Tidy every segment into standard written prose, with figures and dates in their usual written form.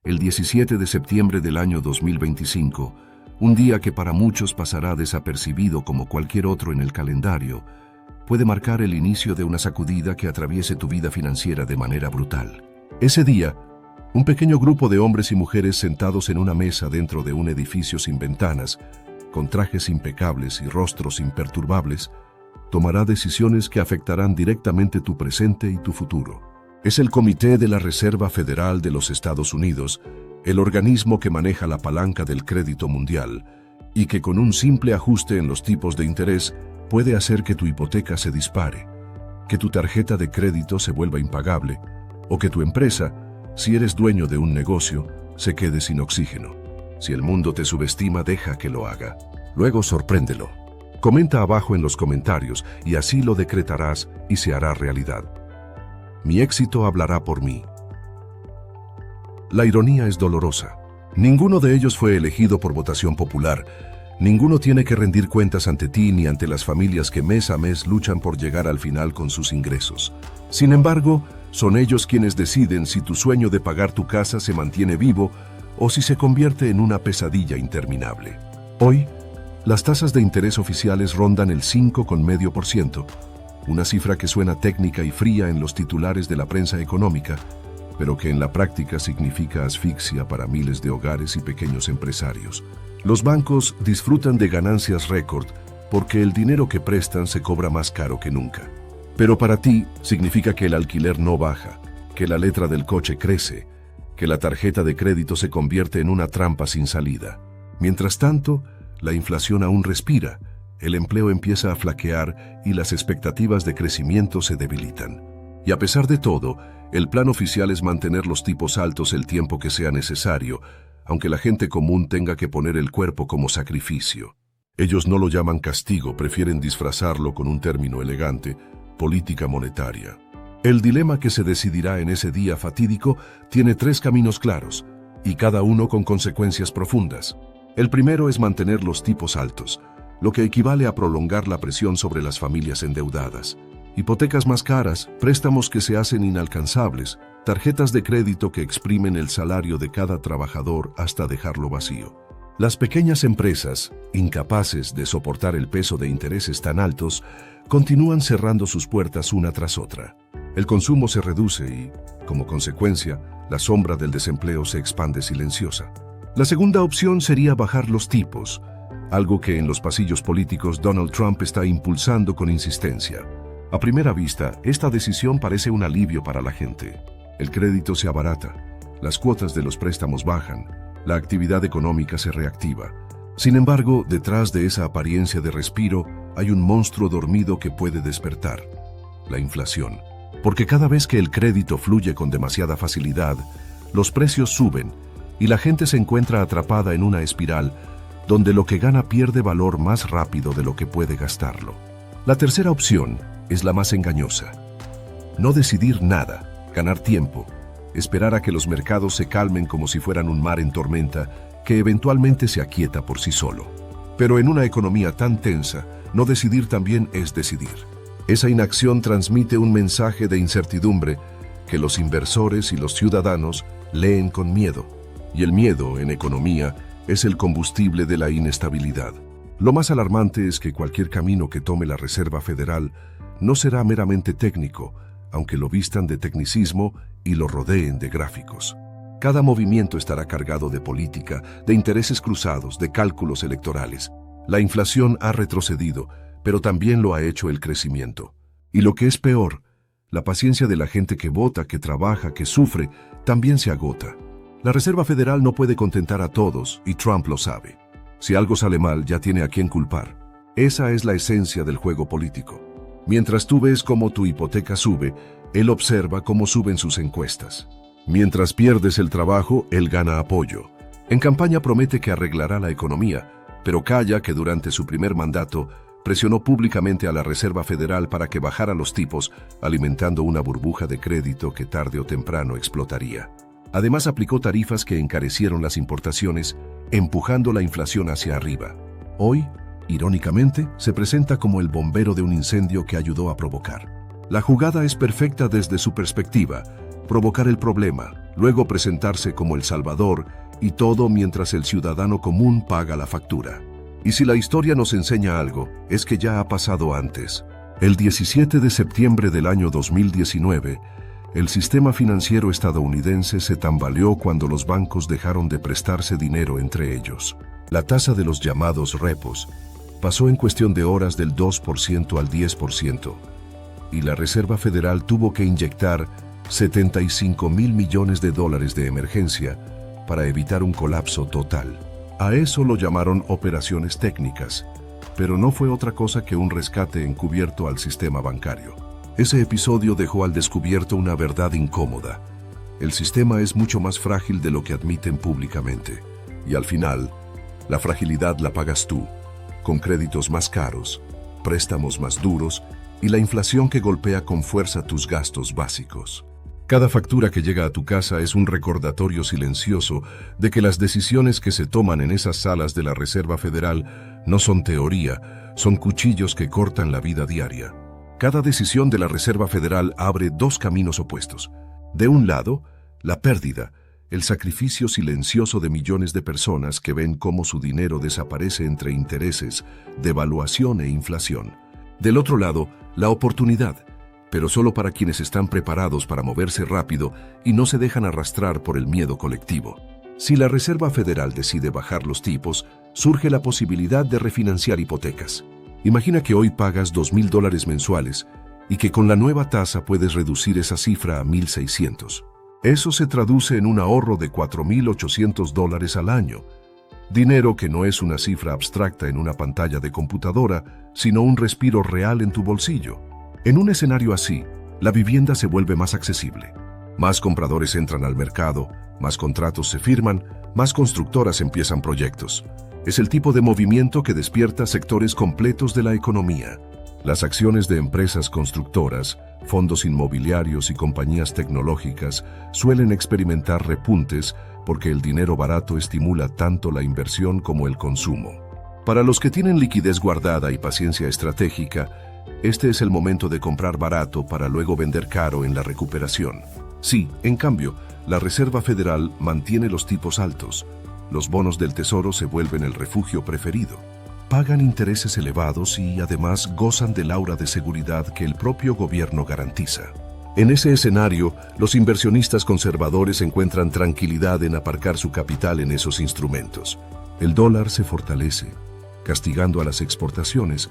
El 17 de septiembre del año 2025, un día que para muchos pasará desapercibido como cualquier otro en el calendario, puede marcar el inicio de una sacudida que atraviese tu vida financiera de manera brutal. Ese día, un pequeño grupo de hombres y mujeres sentados en una mesa dentro de un edificio sin ventanas, con trajes impecables y rostros imperturbables, tomará decisiones que afectarán directamente tu presente y tu futuro. Es el Comité de la Reserva Federal de los Estados Unidos, el organismo que maneja la palanca del crédito mundial y que con un simple ajuste en los tipos de interés puede hacer que tu hipoteca se dispare, que tu tarjeta de crédito se vuelva impagable o que tu empresa, si eres dueño de un negocio, se quede sin oxígeno. Si el mundo te subestima, deja que lo haga. Luego sorpréndelo. Comenta abajo en los comentarios y así lo decretarás y se hará realidad. Mi éxito hablará por mí. La ironía es dolorosa. Ninguno de ellos fue elegido por votación popular. Ninguno tiene que rendir cuentas ante ti ni ante las familias que mes a mes luchan por llegar al final con sus ingresos. Sin embargo, son ellos quienes deciden si tu sueño de pagar tu casa se mantiene vivo o si se convierte en una pesadilla interminable. Hoy, las tasas de interés oficiales rondan el 5,5%, una cifra que suena técnica y fría en los titulares de la prensa económica, pero que en la práctica significa asfixia para miles de hogares y pequeños empresarios. Los bancos disfrutan de ganancias récord porque el dinero que prestan se cobra más caro que nunca. Pero para ti significa que el alquiler no baja, que la letra del coche crece, que la tarjeta de crédito se convierte en una trampa sin salida. Mientras tanto, la inflación aún respira, el empleo empieza a flaquear y las expectativas de crecimiento se debilitan. Y a pesar de todo, el plan oficial es mantener los tipos altos el tiempo que sea necesario, aunque la gente común tenga que poner el cuerpo como sacrificio. Ellos no lo llaman castigo, prefieren disfrazarlo con un término elegante: política monetaria. El dilema que se decidirá en ese día fatídico tiene 3 caminos claros, y cada uno con consecuencias profundas. El primero es mantener los tipos altos, lo que equivale a prolongar la presión sobre las familias endeudadas. Hipotecas más caras, préstamos que se hacen inalcanzables, tarjetas de crédito que exprimen el salario de cada trabajador hasta dejarlo vacío. Las pequeñas empresas, incapaces de soportar el peso de intereses tan altos, continúan cerrando sus puertas una tras otra. El consumo se reduce y, como consecuencia, la sombra del desempleo se expande silenciosa. La segunda opción sería bajar los tipos, algo que en los pasillos políticos Donald Trump está impulsando con insistencia. A primera vista, esta decisión parece un alivio para la gente. El crédito se abarata, las cuotas de los préstamos bajan, la actividad económica se reactiva. Sin embargo, detrás de esa apariencia de respiro hay un monstruo dormido que puede despertar: la inflación. Porque cada vez que el crédito fluye con demasiada facilidad, los precios suben y la gente se encuentra atrapada en una espiral donde lo que gana pierde valor más rápido de lo que puede gastarlo. La tercera opción es la más engañosa: no decidir nada, ganar tiempo, esperar a que los mercados se calmen como si fueran un mar en tormenta que eventualmente se aquieta por sí solo. Pero en una economía tan tensa, no decidir también es decidir. Esa inacción transmite un mensaje de incertidumbre que los inversores y los ciudadanos leen con miedo. Y el miedo, en economía, es el combustible de la inestabilidad. Lo más alarmante es que cualquier camino que tome la Reserva Federal no será meramente técnico, aunque lo vistan de tecnicismo y lo rodeen de gráficos. Cada movimiento estará cargado de política, de intereses cruzados, de cálculos electorales. La inflación ha retrocedido, pero también lo ha hecho el crecimiento. Y lo que es peor, la paciencia de la gente que vota, que trabaja, que sufre, también se agota. La Reserva Federal no puede contentar a todos, y Trump lo sabe. Si algo sale mal, ya tiene a quién culpar. Esa es la esencia del juego político. Mientras tú ves cómo tu hipoteca sube, él observa cómo suben sus encuestas. Mientras pierdes el trabajo, él gana apoyo. En campaña promete que arreglará la economía, pero calla que durante su primer mandato presionó públicamente a la Reserva Federal para que bajara los tipos, alimentando una burbuja de crédito que tarde o temprano explotaría. Además, aplicó tarifas que encarecieron las importaciones, empujando la inflación hacia arriba. Hoy, irónicamente, se presenta como el bombero de un incendio que ayudó a provocar. La jugada es perfecta desde su perspectiva, provocar el problema, luego presentarse como el salvador, y todo mientras el ciudadano común paga la factura. Y si la historia nos enseña algo, es que ya ha pasado antes. El 17 de septiembre del año 2019, el sistema financiero estadounidense se tambaleó cuando los bancos dejaron de prestarse dinero entre ellos. La tasa de los llamados repos pasó en cuestión de horas del 2% al 10%, y la Reserva Federal tuvo que inyectar $75 mil millones de emergencia para evitar un colapso total. A eso lo llamaron operaciones técnicas, pero no fue otra cosa que un rescate encubierto al sistema bancario. Ese episodio dejó al descubierto una verdad incómoda. El sistema es mucho más frágil de lo que admiten públicamente, y al final, la fragilidad la pagas tú, con créditos más caros, préstamos más duros y la inflación que golpea con fuerza tus gastos básicos. Cada factura que llega a tu casa es un recordatorio silencioso de que las decisiones que se toman en esas salas de la Reserva Federal no son teoría, son cuchillos que cortan la vida diaria. Cada decisión de la Reserva Federal abre dos caminos opuestos. De un lado, la pérdida, el sacrificio silencioso de millones de personas que ven cómo su dinero desaparece entre intereses, devaluación e inflación. Del otro lado, la oportunidad, pero solo para quienes están preparados para moverse rápido y no se dejan arrastrar por el miedo colectivo. Si la Reserva Federal decide bajar los tipos, surge la posibilidad de refinanciar hipotecas. Imagina que hoy pagas $2,000 mensuales y que con la nueva tasa puedes reducir esa cifra a $1,600. Eso se traduce en un ahorro de $4,800 al año. Dinero que no es una cifra abstracta en una pantalla de computadora, sino un respiro real en tu bolsillo. En un escenario así, la vivienda se vuelve más accesible. Más compradores entran al mercado, más contratos se firman, más constructoras empiezan proyectos. Es el tipo de movimiento que despierta sectores completos de la economía. Las acciones de empresas constructoras, fondos inmobiliarios y compañías tecnológicas suelen experimentar repuntes porque el dinero barato estimula tanto la inversión como el consumo. Para los que tienen liquidez guardada y paciencia estratégica, este es el momento de comprar barato para luego vender caro en la recuperación. Sí, en cambio, la Reserva Federal mantiene los tipos altos. Los bonos del Tesoro se vuelven el refugio preferido. Pagan intereses elevados y además gozan del aura de seguridad que el propio gobierno garantiza. En ese escenario, los inversionistas conservadores encuentran tranquilidad en aparcar su capital en esos instrumentos. El dólar se fortalece, castigando a las exportaciones,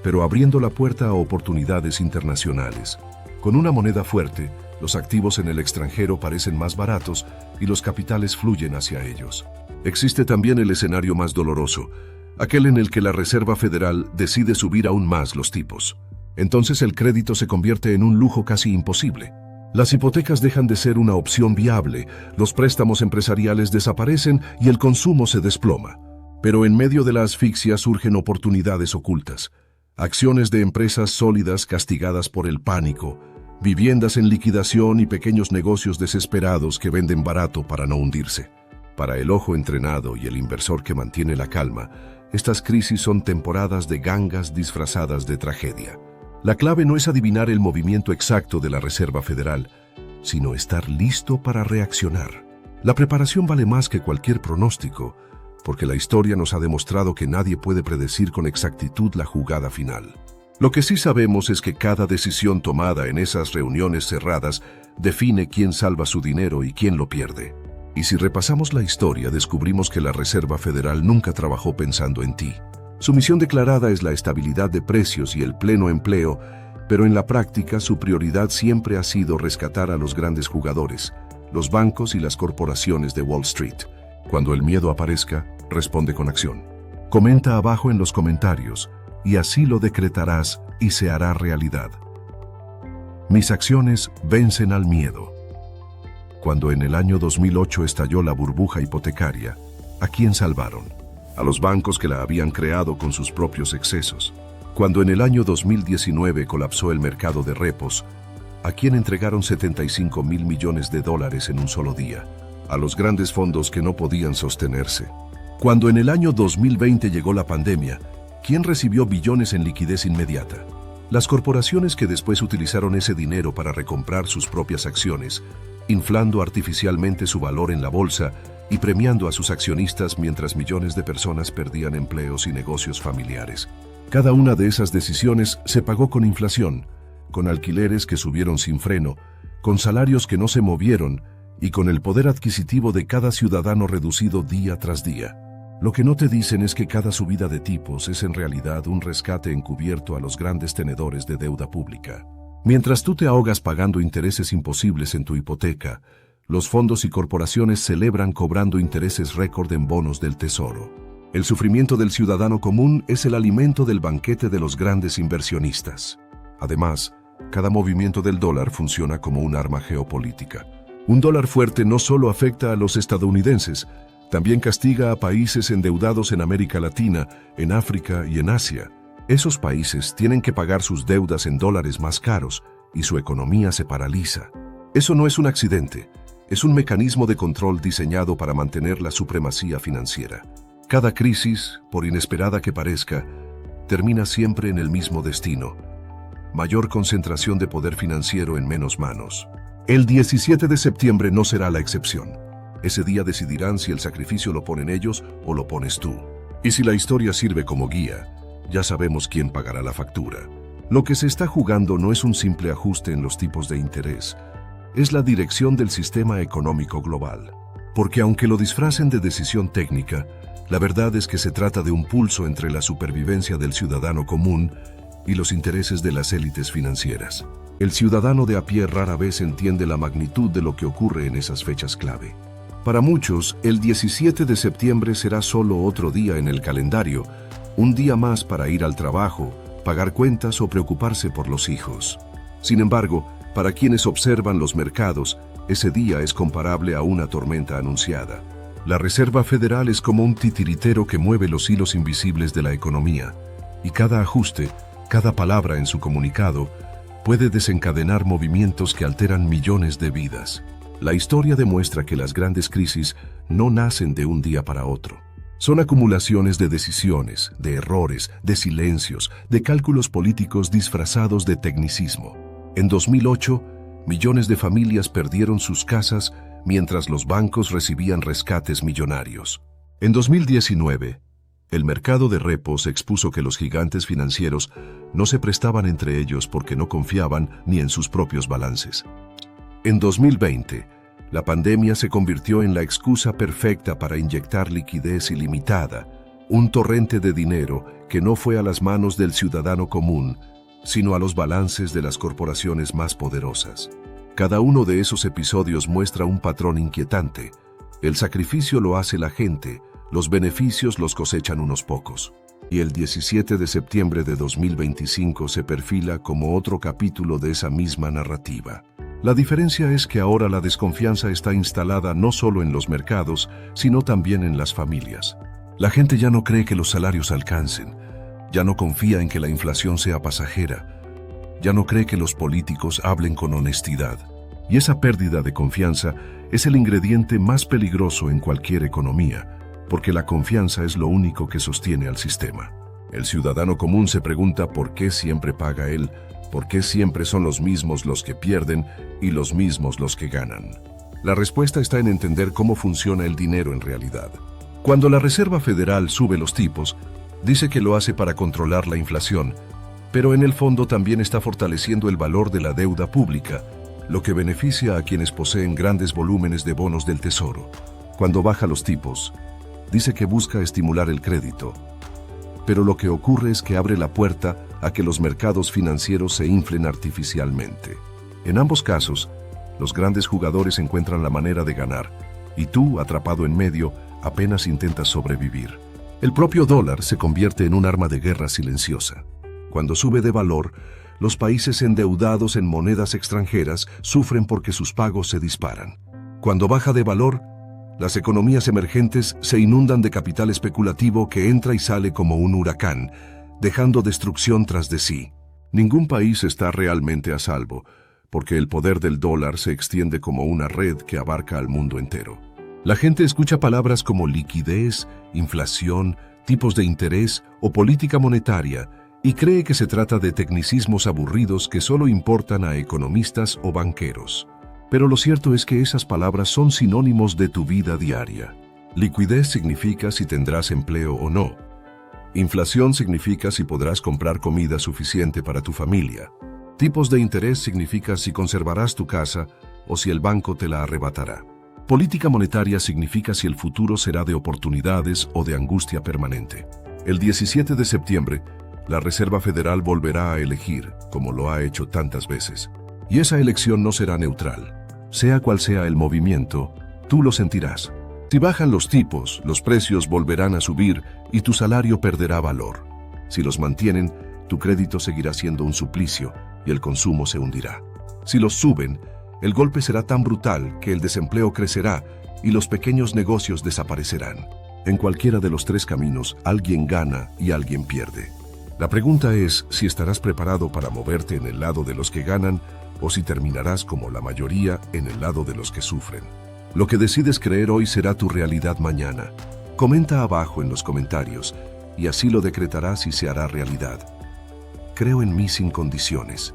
pero abriendo la puerta a oportunidades internacionales. Con una moneda fuerte, los activos en el extranjero parecen más baratos y los capitales fluyen hacia ellos. Existe también el escenario más doloroso, aquel en el que la Reserva Federal decide subir aún más los tipos. Entonces el crédito se convierte en un lujo casi imposible. Las hipotecas dejan de ser una opción viable, los préstamos empresariales desaparecen y el consumo se desploma. Pero en medio de la asfixia surgen oportunidades ocultas. Acciones de empresas sólidas castigadas por el pánico, viviendas en liquidación y pequeños negocios desesperados que venden barato para no hundirse. Para el ojo entrenado y el inversor que mantiene la calma, estas crisis son temporadas de gangas disfrazadas de tragedia. La clave no es adivinar el movimiento exacto de la Reserva Federal, sino estar listo para reaccionar. La preparación vale más que cualquier pronóstico, porque la historia nos ha demostrado que nadie puede predecir con exactitud la jugada final. Lo que sí sabemos es que cada decisión tomada en esas reuniones cerradas define quién salva su dinero y quién lo pierde. Y si repasamos la historia, descubrimos que la Reserva Federal nunca trabajó pensando en ti. Su misión declarada es la estabilidad de precios y el pleno empleo, pero en la práctica su prioridad siempre ha sido rescatar a los grandes jugadores, los bancos y las corporaciones de Wall Street. Cuando el miedo aparezca, responde con acción. Comenta abajo en los comentarios, y así lo decretarás y se hará realidad. Mis acciones vencen al miedo. Cuando en el año 2008 estalló la burbuja hipotecaria, ¿a quién salvaron? A los bancos que la habían creado con sus propios excesos. Cuando en el año 2019 colapsó el mercado de repos, ¿a quién entregaron $75 mil millones en un solo día? A los grandes fondos que no podían sostenerse. Cuando en el año 2020 llegó la pandemia, ¿quién recibió billones en liquidez inmediata? Las corporaciones que después utilizaron ese dinero para recomprar sus propias acciones inflando artificialmente su valor en la bolsa y premiando a sus accionistas mientras millones de personas perdían empleos y negocios familiares. Cada una de esas decisiones se pagó con inflación, con alquileres que subieron sin freno, con salarios que no se movieron y con el poder adquisitivo de cada ciudadano reducido día tras día. Lo que no te dicen es que cada subida de tipos es en realidad un rescate encubierto a los grandes tenedores de deuda pública. Mientras tú te ahogas pagando intereses imposibles en tu hipoteca, los fondos y corporaciones celebran cobrando intereses récord en bonos del tesoro. El sufrimiento del ciudadano común es el alimento del banquete de los grandes inversionistas. Además, cada movimiento del dólar funciona como un arma geopolítica. Un dólar fuerte no solo afecta a los estadounidenses, también castiga a países endeudados en América Latina, en África y en Asia. Esos países tienen que pagar sus deudas en dólares más caros y su economía se paraliza. Eso no es un accidente, es un mecanismo de control diseñado para mantener la supremacía financiera. Cada crisis, por inesperada que parezca, termina siempre en el mismo destino: mayor concentración de poder financiero en menos manos. El 17 de septiembre no será la excepción. Ese día decidirán si el sacrificio lo ponen ellos o lo pones tú. Y si la historia sirve como guía, ya sabemos quién pagará la factura. Lo que se está jugando no es un simple ajuste en los tipos de interés, es la dirección del sistema económico global. Porque aunque lo disfracen de decisión técnica, la verdad es que se trata de un pulso entre la supervivencia del ciudadano común y los intereses de las élites financieras. El ciudadano de a pie rara vez entiende la magnitud de lo que ocurre en esas fechas clave. Para muchos, el 17 de septiembre será solo otro día en el calendario, un día más para ir al trabajo, pagar cuentas o preocuparse por los hijos. Sin embargo, para quienes observan los mercados, ese día es comparable a una tormenta anunciada. La Reserva Federal es como un titiritero que mueve los hilos invisibles de la economía, y cada ajuste, cada palabra en su comunicado, puede desencadenar movimientos que alteran millones de vidas. La historia demuestra que las grandes crisis no nacen de un día para otro. Son acumulaciones de decisiones, de errores, de silencios, de cálculos políticos disfrazados de tecnicismo. En 2008, millones de familias perdieron sus casas mientras los bancos recibían rescates millonarios. En 2019, el mercado de repos expuso que los gigantes financieros no se prestaban entre ellos porque no confiaban ni en sus propios balances. En 2020, la pandemia se convirtió en la excusa perfecta para inyectar liquidez ilimitada, un torrente de dinero que no fue a las manos del ciudadano común, sino a los balances de las corporaciones más poderosas. Cada uno de esos episodios muestra un patrón inquietante. El sacrificio lo hace la gente, los beneficios los cosechan unos pocos. Y el 17 de septiembre de 2025 se perfila como otro capítulo de esa misma narrativa. La diferencia es que ahora la desconfianza está instalada no solo en los mercados, sino también en las familias. La gente ya no cree que los salarios alcancen, ya no confía en que la inflación sea pasajera, ya no cree que los políticos hablen con honestidad. Y esa pérdida de confianza es el ingrediente más peligroso en cualquier economía, porque la confianza es lo único que sostiene al sistema. El ciudadano común se pregunta por qué siempre paga él, por qué siempre son los mismos los que pierden y los mismos los que ganan. La respuesta está en entender cómo funciona el dinero en realidad. Cuando la Reserva Federal sube los tipos, dice que lo hace para controlar la inflación, pero en el fondo también está fortaleciendo el valor de la deuda pública, lo que beneficia a quienes poseen grandes volúmenes de bonos del tesoro. Cuando baja los tipos, dice que busca estimular el crédito, pero lo que ocurre es que abre la puerta a que los mercados financieros se inflen artificialmente. En ambos casos, los grandes jugadores encuentran la manera de ganar, y tú, atrapado en medio, apenas intentas sobrevivir. El propio dólar se convierte en un arma de guerra silenciosa. Cuando sube de valor, los países endeudados en monedas extranjeras sufren porque sus pagos se disparan. Cuando baja de valor, las economías emergentes se inundan de capital especulativo que entra y sale como un huracán, dejando destrucción tras de sí. Ningún país está realmente a salvo, porque el poder del dólar se extiende como una red que abarca al mundo entero. La gente escucha palabras como liquidez, inflación, tipos de interés o política monetaria y cree que se trata de tecnicismos aburridos que solo importan a economistas o banqueros. Pero lo cierto es que esas palabras son sinónimos de tu vida diaria. Liquidez significa si tendrás empleo o no. Inflación significa si podrás comprar comida suficiente para tu familia. Tipos de interés significa si conservarás tu casa o si el banco te la arrebatará. Política monetaria significa si el futuro será de oportunidades o de angustia permanente. El 17 de septiembre, la Reserva Federal volverá a elegir, como lo ha hecho tantas veces. Y esa elección no será neutral. Sea cual sea el movimiento, tú lo sentirás. Si bajan los tipos, los precios volverán a subir y tu salario perderá valor. Si los mantienen, tu crédito seguirá siendo un suplicio y el consumo se hundirá. Si los suben, el golpe será tan brutal que el desempleo crecerá y los pequeños negocios desaparecerán. En cualquiera de los tres caminos, alguien gana y alguien pierde. La pregunta es si estarás preparado para moverte en el lado de los que ganan o si terminarás como la mayoría en el lado de los que sufren. Lo que decides creer hoy será tu realidad mañana. Comenta abajo en los comentarios y así lo decretarás y se hará realidad. Creo en mí sin condiciones.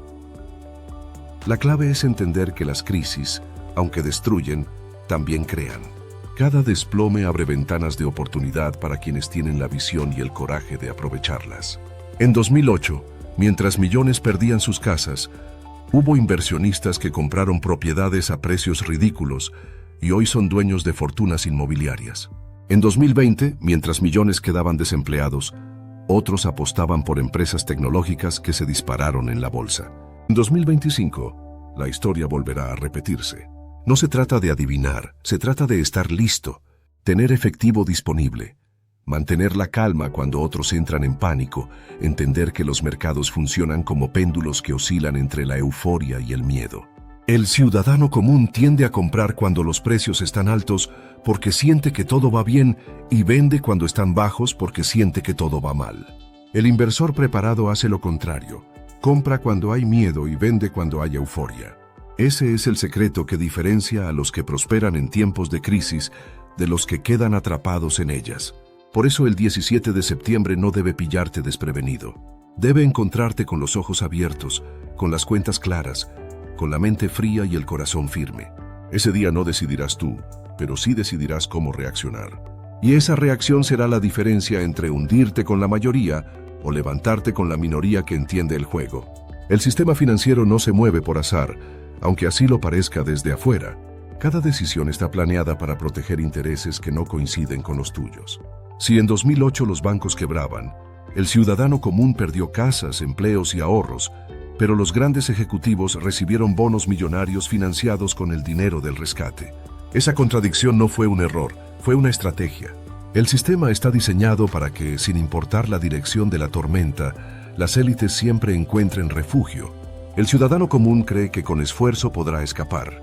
La clave es entender que las crisis, aunque destruyen, también crean. Cada desplome abre ventanas de oportunidad para quienes tienen la visión y el coraje de aprovecharlas. En 2008, mientras millones perdían sus casas, hubo inversionistas que compraron propiedades a precios ridículos y hoy son dueños de fortunas inmobiliarias. En 2020, mientras millones quedaban desempleados, otros apostaban por empresas tecnológicas que se dispararon en la bolsa. En 2025, la historia volverá a repetirse. No se trata de adivinar, se trata de estar listo, tener efectivo disponible, mantener la calma cuando otros entran en pánico, entender que los mercados funcionan como péndulos que oscilan entre la euforia y el miedo. El ciudadano común tiende a comprar cuando los precios están altos porque siente que todo va bien y vende cuando están bajos porque siente que todo va mal. El inversor preparado hace lo contrario. Compra cuando hay miedo y vende cuando hay euforia. Ese es el secreto que diferencia a los que prosperan en tiempos de crisis de los que quedan atrapados en ellas. Por eso el 17 de septiembre no debe pillarte desprevenido. Debe encontrarte con los ojos abiertos, con las cuentas claras, con la mente fría y el corazón firme. Ese día no decidirás tú, pero sí decidirás cómo reaccionar. Y esa reacción será la diferencia entre hundirte con la mayoría o levantarte con la minoría que entiende el juego. El sistema financiero no se mueve por azar, aunque así lo parezca desde afuera. Cada decisión está planeada para proteger intereses que no coinciden con los tuyos. Si en 2008 los bancos quebraban, el ciudadano común perdió casas, empleos y ahorros, pero los grandes ejecutivos recibieron bonos millonarios financiados con el dinero del rescate. Esa contradicción no fue un error, fue una estrategia. El sistema está diseñado para que, sin importar la dirección de la tormenta, las élites siempre encuentren refugio. El ciudadano común cree que con esfuerzo podrá escapar,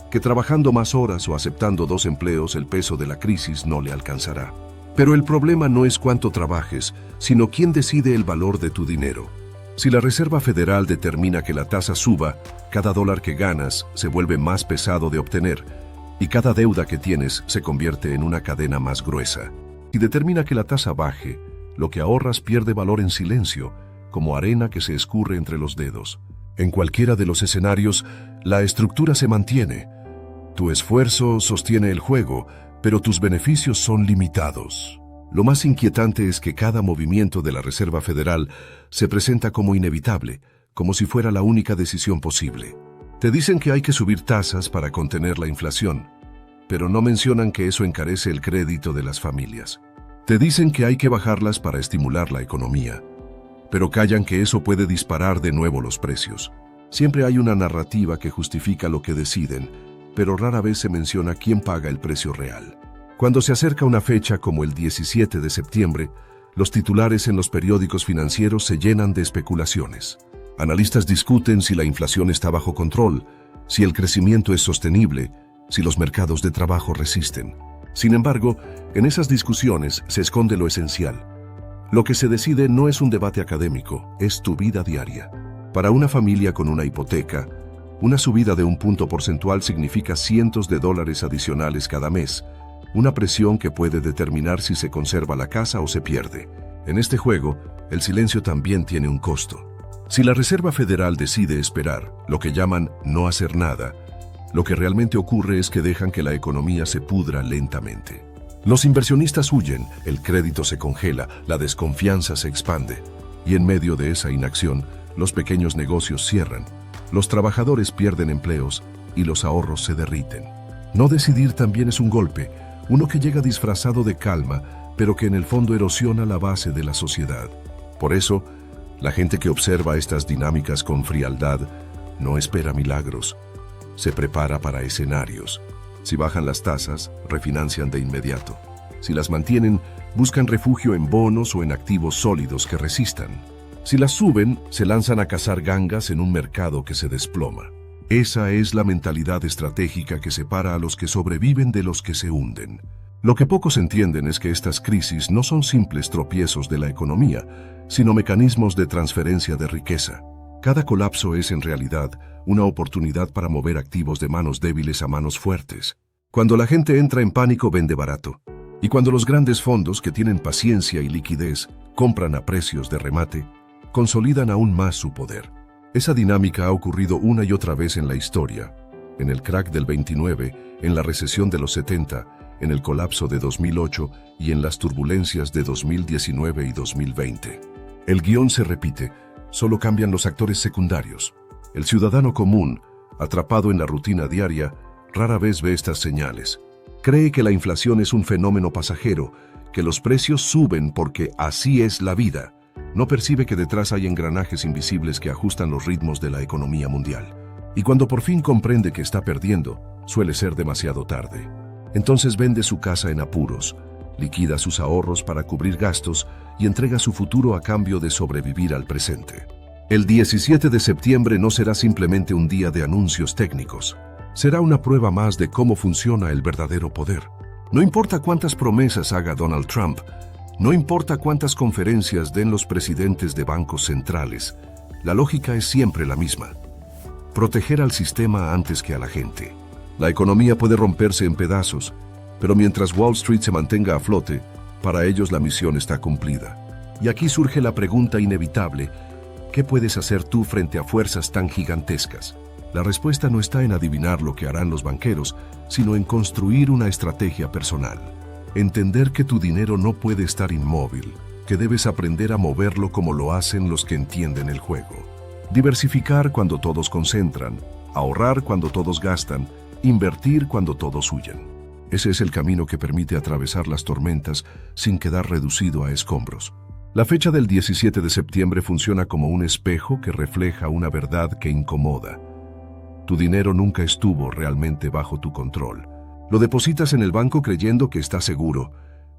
que trabajando más horas o aceptando 2 empleos el peso de la crisis no le alcanzará. Pero el problema no es cuánto trabajes, sino quién decide el valor de tu dinero. Si la Reserva Federal determina que la tasa suba, cada dólar que ganas se vuelve más pesado de obtener y cada deuda que tienes se convierte en una cadena más gruesa. Si determina que la tasa baje, lo que ahorras pierde valor en silencio, como arena que se escurre entre los dedos. En cualquiera de los escenarios, la estructura se mantiene. Tu esfuerzo sostiene el juego, pero tus beneficios son limitados. Lo más inquietante es que cada movimiento de la Reserva Federal se presenta como inevitable, como si fuera la única decisión posible. Te dicen que hay que subir tasas para contener la inflación, pero no mencionan que eso encarece el crédito de las familias. Te dicen que hay que bajarlas para estimular la economía, pero callan que eso puede disparar de nuevo los precios. Siempre hay una narrativa que justifica lo que deciden, pero rara vez se menciona quién paga el precio real. Cuando se acerca una fecha como el 17 de septiembre, los titulares en los periódicos financieros se llenan de especulaciones. Analistas discuten si la inflación está bajo control, si el crecimiento es sostenible, si los mercados de trabajo resisten. Sin embargo, en esas discusiones se esconde lo esencial. Lo que se decide no es un debate académico, es tu vida diaria. Para una familia con una hipoteca, una subida de 1 punto porcentual significa cientos de dólares adicionales cada mes, una presión que puede determinar si se conserva la casa o se pierde. En este juego, el silencio también tiene un costo. Si la Reserva Federal decide esperar, lo que llaman no hacer nada, Lo que realmente ocurre es que dejan que la economía se pudra lentamente. Los inversionistas huyen, el crédito se congela, la desconfianza se expande. Y en medio de esa inacción, los pequeños negocios cierran, los trabajadores pierden empleos y los ahorros se derriten. No decidir también es un golpe, uno que llega disfrazado de calma, pero que en el fondo erosiona la base de la sociedad. Por eso, la gente que observa estas dinámicas con frialdad no espera milagros, se prepara para escenarios. Si bajan las tasas, refinancian de inmediato. Si las mantienen, buscan refugio en bonos o en activos sólidos que resistan. Si las suben, se lanzan a cazar gangas en un mercado que se desploma. Esa es la mentalidad estratégica que separa a los que sobreviven de los que se hunden. Lo que pocos entienden es que estas crisis no son simples tropiezos de la economía, sino mecanismos de transferencia de riqueza. Cada colapso es en realidad una oportunidad para mover activos de manos débiles a manos fuertes. Cuando la gente entra en pánico, vende barato. Y cuando los grandes fondos que tienen paciencia y liquidez compran a precios de remate, consolidan aún más su poder. Esa dinámica ha ocurrido una y otra vez en la historia. En el crack del 29, en la recesión de los 70, en el colapso de 2008 y en las turbulencias de 2019 y 2020. El guión se repite, solo cambian los actores secundarios. El ciudadano común, atrapado en la rutina diaria, rara vez ve estas señales. Cree que la inflación es un fenómeno pasajero, que los precios suben porque así es la vida. No percibe que detrás hay engranajes invisibles que ajustan los ritmos de la economía mundial. Y cuando por fin comprende que está perdiendo, suele ser demasiado tarde. Entonces vende su casa en apuros, liquida sus ahorros para cubrir gastos y entrega su futuro a cambio de sobrevivir al presente. El 17 de septiembre no será simplemente un día de anuncios técnicos. Será una prueba más de cómo funciona el verdadero poder. No importa cuántas promesas haga Donald Trump, no importa cuántas conferencias den los presidentes de bancos centrales, la lógica es siempre la misma. Proteger al sistema antes que a la gente. La economía puede romperse en pedazos, pero mientras Wall Street se mantenga a flote, para ellos la misión está cumplida. Y aquí surge la pregunta inevitable: ¿qué puedes hacer tú frente a fuerzas tan gigantescas? La respuesta no está en adivinar lo que harán los banqueros, sino en construir una estrategia personal. Entender que tu dinero no puede estar inmóvil, que debes aprender a moverlo como lo hacen los que entienden el juego. Diversificar cuando todos concentran, ahorrar cuando todos gastan, invertir cuando todos huyen. Ese es el camino que permite atravesar las tormentas sin quedar reducido a escombros. La fecha del 17 de septiembre funciona como un espejo que refleja una verdad que incomoda. Tu dinero nunca estuvo realmente bajo tu control. Lo depositas en el banco creyendo que está seguro,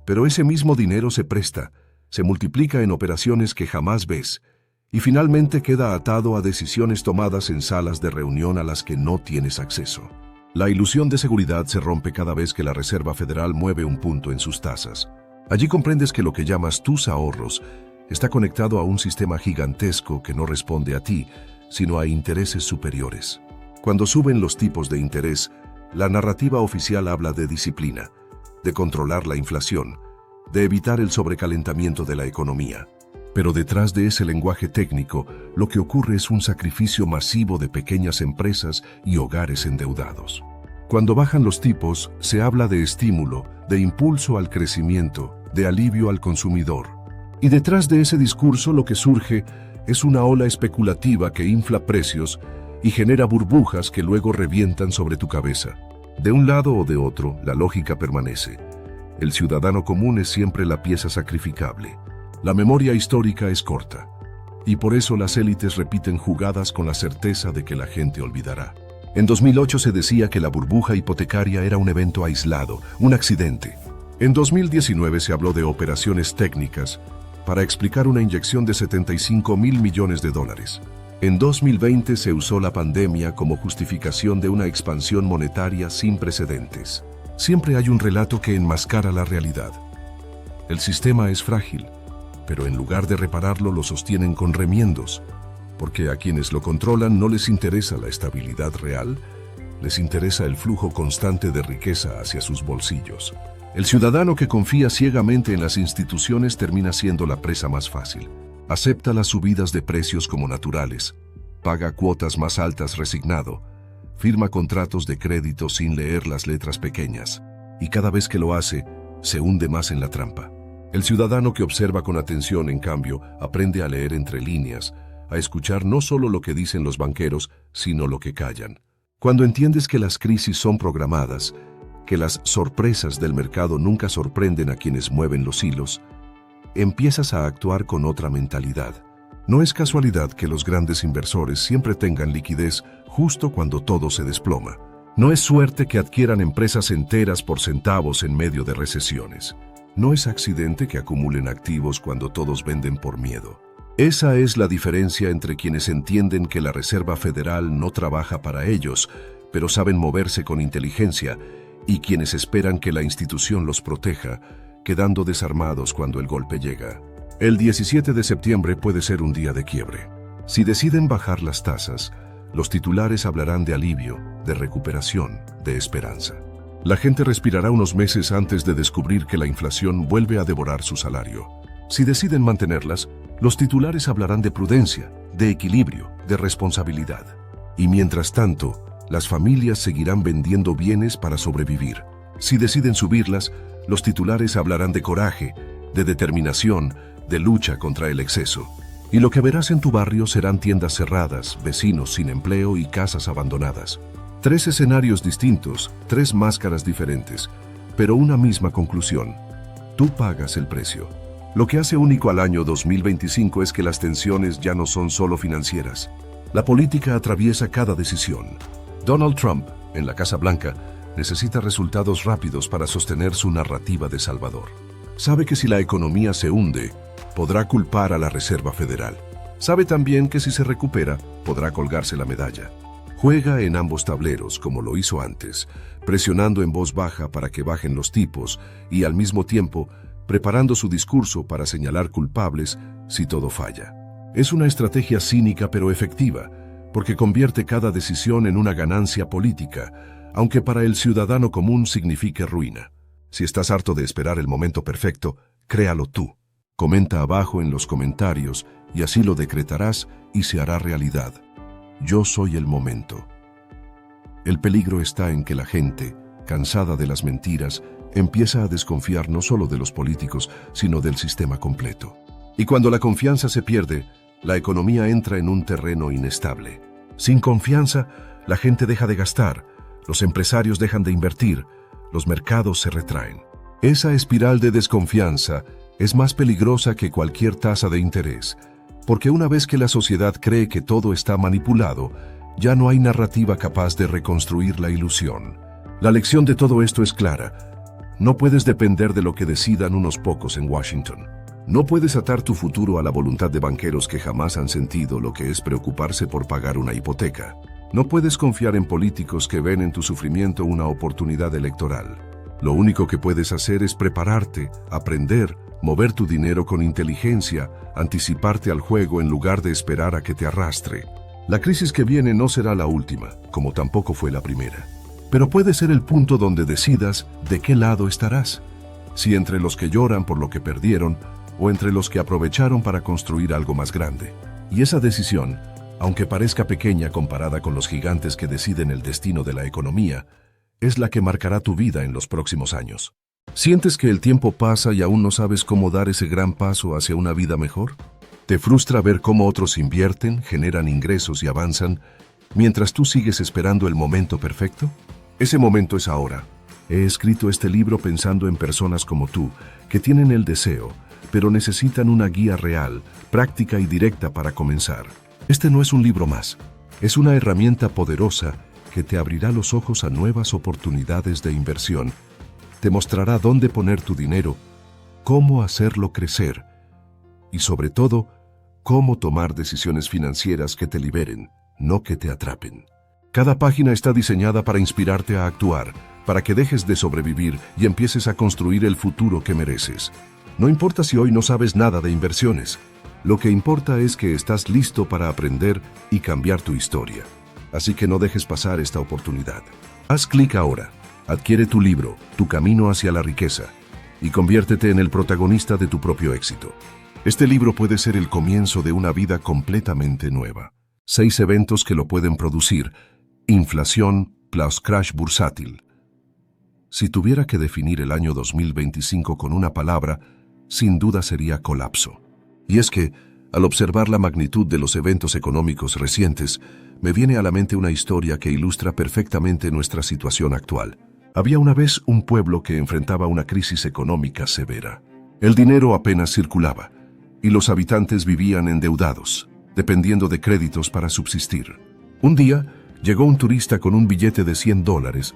pero ese mismo dinero se presta, se multiplica en operaciones que jamás ves, y finalmente queda atado a decisiones tomadas en salas de reunión a las que no tienes acceso. La ilusión de seguridad se rompe cada vez que la Reserva Federal mueve un punto en sus tasas. Allí comprendes que lo que llamas tus ahorros está conectado a un sistema gigantesco que no responde a ti, sino a intereses superiores. Cuando suben los tipos de interés, la narrativa oficial habla de disciplina, de controlar la inflación, de evitar el sobrecalentamiento de la economía. Pero detrás de ese lenguaje técnico, lo que ocurre es un sacrificio masivo de pequeñas empresas y hogares endeudados. Cuando bajan los tipos, se habla de estímulo, de impulso al crecimiento, de alivio al consumidor. Y detrás de ese discurso lo que surge es una ola especulativa que infla precios y genera burbujas que luego revientan sobre tu cabeza. De un lado o de otro, la lógica permanece. El ciudadano común es siempre la pieza sacrificable. La memoria histórica es corta, y por eso las élites repiten jugadas con la certeza de que la gente olvidará. En 2008 se decía que la burbuja hipotecaria era un evento aislado, un accidente. En 2019 se habló de operaciones técnicas para explicar una inyección de $75.000 millones. En 2020 se usó la pandemia como justificación de una expansión monetaria sin precedentes. Siempre hay un relato que enmascara la realidad. El sistema es frágil, pero en lugar de repararlo lo sostienen con remiendos, porque a quienes lo controlan no les interesa la estabilidad real, les interesa el flujo constante de riqueza hacia sus bolsillos. El ciudadano que confía ciegamente en las instituciones termina siendo la presa más fácil. Acepta las subidas de precios como naturales, paga cuotas más altas resignado, firma contratos de crédito sin leer las letras pequeñas, y cada vez que lo hace, se hunde más en la trampa. El ciudadano que observa con atención, en cambio, aprende a leer entre líneas, a escuchar no solo lo que dicen los banqueros, sino lo que callan. Cuando entiendes que las crisis son programadas, que las sorpresas del mercado nunca sorprenden a quienes mueven los hilos, empiezas a actuar con otra mentalidad. No es casualidad que los grandes inversores siempre tengan liquidez justo cuando todo se desploma. No es suerte que adquieran empresas enteras por centavos en medio de recesiones. No es accidente que acumulen activos cuando todos venden por miedo. Esa es la diferencia entre quienes entienden que la Reserva Federal no trabaja para ellos, pero saben moverse con inteligencia, y quienes esperan que la institución los proteja, quedando desarmados cuando el golpe llega. El 17 de septiembre puede ser un día de quiebre. Si deciden bajar las tasas, los titulares hablarán de alivio, de recuperación, de esperanza. La gente respirará unos meses antes de descubrir que la inflación vuelve a devorar su salario. Si deciden mantenerlas, los titulares hablarán de prudencia, de equilibrio, de responsabilidad. Y mientras tanto, las familias seguirán vendiendo bienes para sobrevivir. Si deciden subirlas, los titulares hablarán de coraje, de determinación, de lucha contra el exceso. Y lo que verás en tu barrio serán tiendas cerradas, vecinos sin empleo y casas abandonadas. 3 escenarios distintos, 3 máscaras diferentes, pero una misma conclusión. Tú pagas el precio. Lo que hace único al año 2025 es que las tensiones ya no son solo financieras. La política atraviesa cada decisión. Donald Trump, en la Casa Blanca, necesita resultados rápidos para sostener su narrativa de salvador. Sabe que si la economía se hunde, podrá culpar a la Reserva Federal. Sabe también que si se recupera, podrá colgarse la medalla. Juega en ambos tableros, como lo hizo antes, presionando en voz baja para que bajen los tipos y, al mismo tiempo, preparando su discurso para señalar culpables si todo falla. Es una estrategia cínica pero efectiva, porque convierte cada decisión en una ganancia política, aunque para el ciudadano común signifique ruina. Si estás harto de esperar el momento perfecto, créalo tú. Comenta abajo en los comentarios y así lo decretarás y se hará realidad. Yo soy el momento. El peligro está en que la gente, cansada de las mentiras, empieza a desconfiar no solo de los políticos, sino del sistema completo. Y cuando la confianza se pierde, la economía entra en un terreno inestable. Sin confianza, la gente deja de gastar, los empresarios dejan de invertir, los mercados se retraen. Esa espiral de desconfianza es más peligrosa que cualquier tasa de interés, porque una vez que la sociedad cree que todo está manipulado, ya no hay narrativa capaz de reconstruir la ilusión. La lección de todo esto es clara. No puedes depender de lo que decidan unos pocos en Washington. No puedes atar tu futuro a la voluntad de banqueros que jamás han sentido lo que es preocuparse por pagar una hipoteca. No puedes confiar en políticos que ven en tu sufrimiento una oportunidad electoral. Lo único que puedes hacer es prepararte, aprender, mover tu dinero con inteligencia, anticiparte al juego en lugar de esperar a que te arrastre. La crisis que viene no será la última, como tampoco fue la primera. Pero puede ser el punto donde decidas de qué lado estarás. Si entre los que lloran por lo que perdieron, o entre los que aprovecharon para construir algo más grande. Y esa decisión, aunque parezca pequeña comparada con los gigantes que deciden el destino de la economía, es la que marcará tu vida en los próximos años. ¿Sientes que el tiempo pasa y aún no sabes cómo dar ese gran paso hacia una vida mejor? ¿Te frustra ver cómo otros invierten, generan ingresos y avanzan, mientras tú sigues esperando el momento perfecto? Ese momento es ahora. He escrito este libro pensando en personas como tú, que tienen el deseo, pero necesitan una guía real, práctica y directa para comenzar. Este no es un libro más, es una herramienta poderosa que te abrirá los ojos a nuevas oportunidades de inversión, te mostrará dónde poner tu dinero, cómo hacerlo crecer y, sobre todo, cómo tomar decisiones financieras que te liberen, no que te atrapen. Cada página está diseñada para inspirarte a actuar, para que dejes de sobrevivir y empieces a construir el futuro que mereces. No importa si hoy no sabes nada de inversiones, lo que importa es que estás listo para aprender y cambiar tu historia. Así que no dejes pasar esta oportunidad. Haz clic ahora, adquiere tu libro, Tu camino hacia la riqueza, y conviértete en el protagonista de tu propio éxito. Este libro puede ser el comienzo de una vida completamente nueva. 6 eventos que lo pueden producir, Inflación plus crash bursátil. Si tuviera que definir el año 2025 con una palabra, sin duda sería colapso. Y es que, al observar la magnitud de los eventos económicos recientes, me viene a la mente una historia que ilustra perfectamente nuestra situación actual. Había una vez un pueblo que enfrentaba una crisis económica severa. El dinero apenas circulaba, y los habitantes vivían endeudados, dependiendo de créditos para subsistir. Un día, llegó un turista con un billete de $100,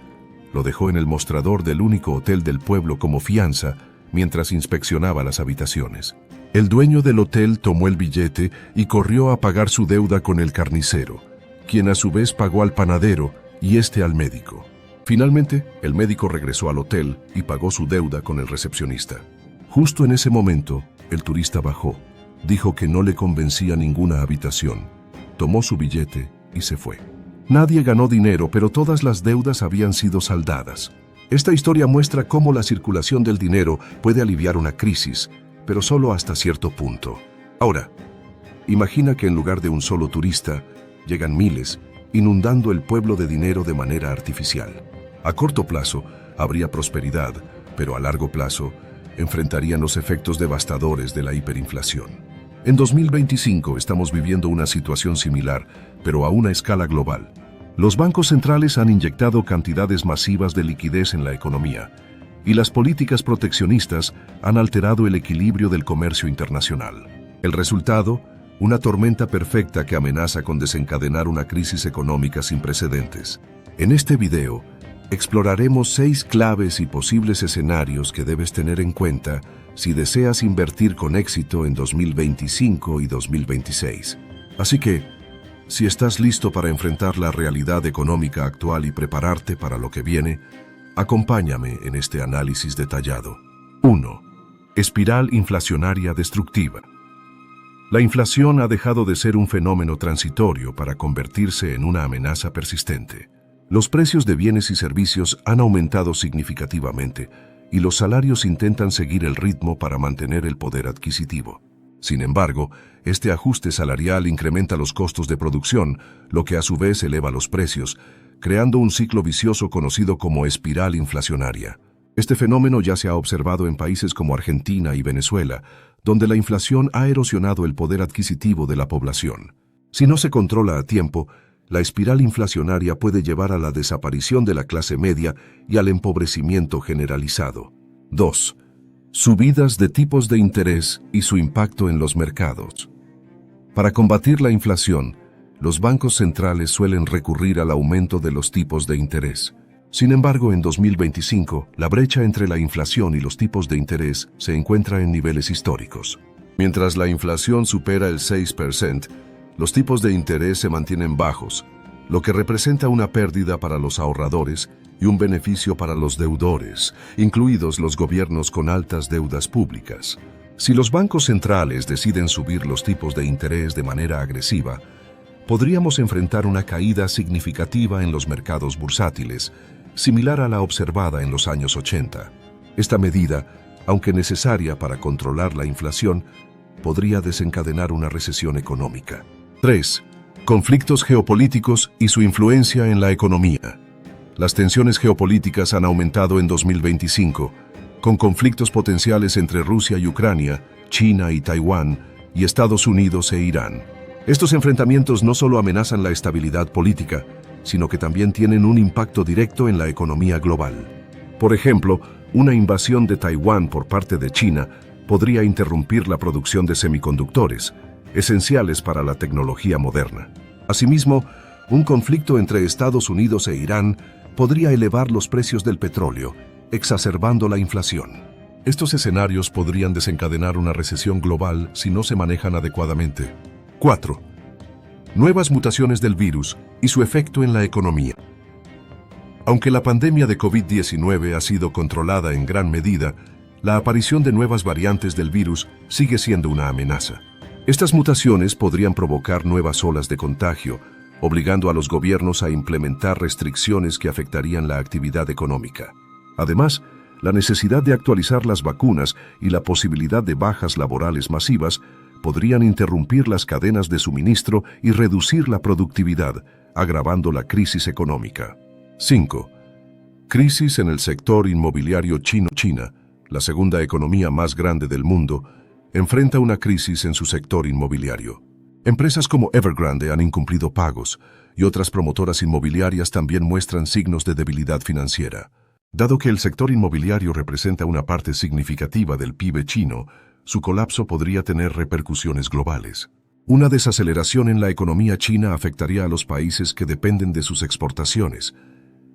lo dejó en el mostrador del único hotel del pueblo como fianza mientras inspeccionaba las habitaciones. El dueño del hotel tomó el billete y corrió a pagar su deuda con el carnicero, quien a su vez pagó al panadero y este al médico. Finalmente, el médico regresó al hotel y pagó su deuda con el recepcionista. Justo en ese momento, el turista bajó, dijo que no le convencía ninguna habitación, tomó su billete y se fue. Nadie ganó dinero, pero todas las deudas habían sido saldadas. Esta historia muestra cómo la circulación del dinero puede aliviar una crisis, pero solo hasta cierto punto. Ahora, imagina que en lugar de un solo turista, llegan miles, inundando el pueblo de dinero de manera artificial. A corto plazo, habría prosperidad, pero a largo plazo, enfrentarían los efectos devastadores de la hiperinflación. En 2025 estamos viviendo una situación similar, pero a una escala global. Los bancos centrales han inyectado cantidades masivas de liquidez en la economía, y las políticas proteccionistas han alterado el equilibrio del comercio internacional. El resultado, una tormenta perfecta que amenaza con desencadenar una crisis económica sin precedentes. En este video, exploraremos 6 claves y posibles escenarios que debes tener en cuenta si deseas invertir con éxito en 2025 y 2026. Así que, si estás listo para enfrentar la realidad económica actual y prepararte para lo que viene, acompáñame en este análisis detallado. 1. Espiral inflacionaria destructiva. La inflación ha dejado de ser un fenómeno transitorio para convertirse en una amenaza persistente. Los precios de bienes y servicios han aumentado significativamente y los salarios intentan seguir el ritmo para mantener el poder adquisitivo. Sin embargo, este ajuste salarial incrementa los costos de producción, lo que a su vez eleva los precios, creando un ciclo vicioso conocido como espiral inflacionaria. Este fenómeno ya se ha observado en países como Argentina y Venezuela, donde la inflación ha erosionado el poder adquisitivo de la población. Si no se controla a tiempo, la espiral inflacionaria puede llevar a la desaparición de la clase media y al empobrecimiento generalizado. 2. Subidas de tipos de interés y su impacto en los mercados. Para combatir la inflación, los bancos centrales suelen recurrir al aumento de los tipos de interés. Sin embargo, en 2025, la brecha entre la inflación y los tipos de interés se encuentra en niveles históricos. Mientras la inflación supera el 6%, los tipos de interés se mantienen bajos, lo que representa una pérdida para los ahorradores y un beneficio para los deudores, incluidos los gobiernos con altas deudas públicas. Si los bancos centrales deciden subir los tipos de interés de manera agresiva, podríamos enfrentar una caída significativa en los mercados bursátiles, similar a la observada en los años 80. Esta medida, aunque necesaria para controlar la inflación, podría desencadenar una recesión económica. 3. Conflictos geopolíticos y su influencia en la economía. Las tensiones geopolíticas han aumentado en 2025, con conflictos potenciales entre Rusia y Ucrania, China y Taiwán, y Estados Unidos e Irán. Estos enfrentamientos no solo amenazan la estabilidad política, sino que también tienen un impacto directo en la economía global. Por ejemplo, una invasión de Taiwán por parte de China podría interrumpir la producción de semiconductores, esenciales para la tecnología moderna. Asimismo, un conflicto entre Estados Unidos e Irán podría elevar los precios del petróleo, exacerbando la inflación. Estos escenarios podrían desencadenar una recesión global si no se manejan adecuadamente. 4. Nuevas mutaciones del virus y su efecto en la economía. Aunque la pandemia de COVID-19 ha sido controlada en gran medida, la aparición de nuevas variantes del virus sigue siendo una amenaza. Estas mutaciones podrían provocar nuevas olas de contagio, obligando a los gobiernos a implementar restricciones que afectarían la actividad económica. Además, la necesidad de actualizar las vacunas y la posibilidad de bajas laborales masivas podrían interrumpir las cadenas de suministro y reducir la productividad, agravando la crisis económica. 5. Crisis en el sector inmobiliario chino. China, la segunda economía más grande del mundo, enfrenta una crisis en su sector inmobiliario. Empresas como Evergrande han incumplido pagos y otras promotoras inmobiliarias también muestran signos de debilidad financiera. Dado que el sector inmobiliario representa una parte significativa del PIB chino, su colapso podría tener repercusiones globales. Una desaceleración en la economía china afectaría a los países que dependen de sus exportaciones,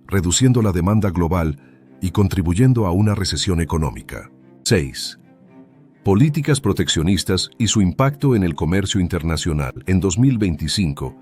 reduciendo la demanda global y contribuyendo a una recesión económica. 6. Políticas proteccionistas y su impacto en el comercio internacional. En 2025,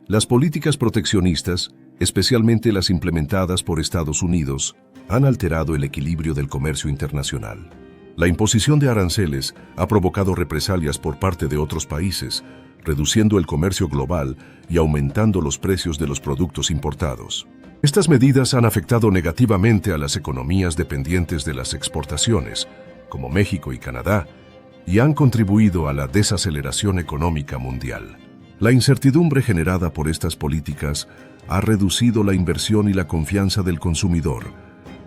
las políticas proteccionistas, especialmente las implementadas por Estados Unidos, han alterado el equilibrio del comercio internacional. La imposición de aranceles ha provocado represalias por parte de otros países, reduciendo el comercio global y aumentando los precios de los productos importados. Estas medidas han afectado negativamente a las economías dependientes de las exportaciones, como México y Canadá, y han contribuido a la desaceleración económica mundial. La incertidumbre generada por estas políticas ha reducido la inversión y la confianza del consumidor,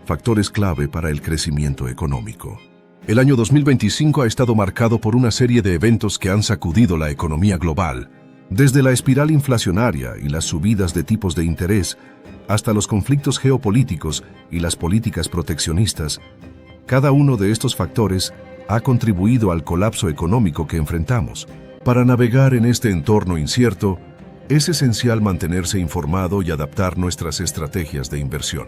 factores clave para el crecimiento económico. El año 2025 ha estado marcado por una serie de eventos que han sacudido la economía global, desde la espiral inflacionaria y las subidas de tipos de interés hasta los conflictos geopolíticos y las políticas proteccionistas. Cada uno de estos factores ha contribuido al colapso económico que enfrentamos. Para navegar en este entorno incierto, es esencial mantenerse informado y adaptar nuestras estrategias de inversión.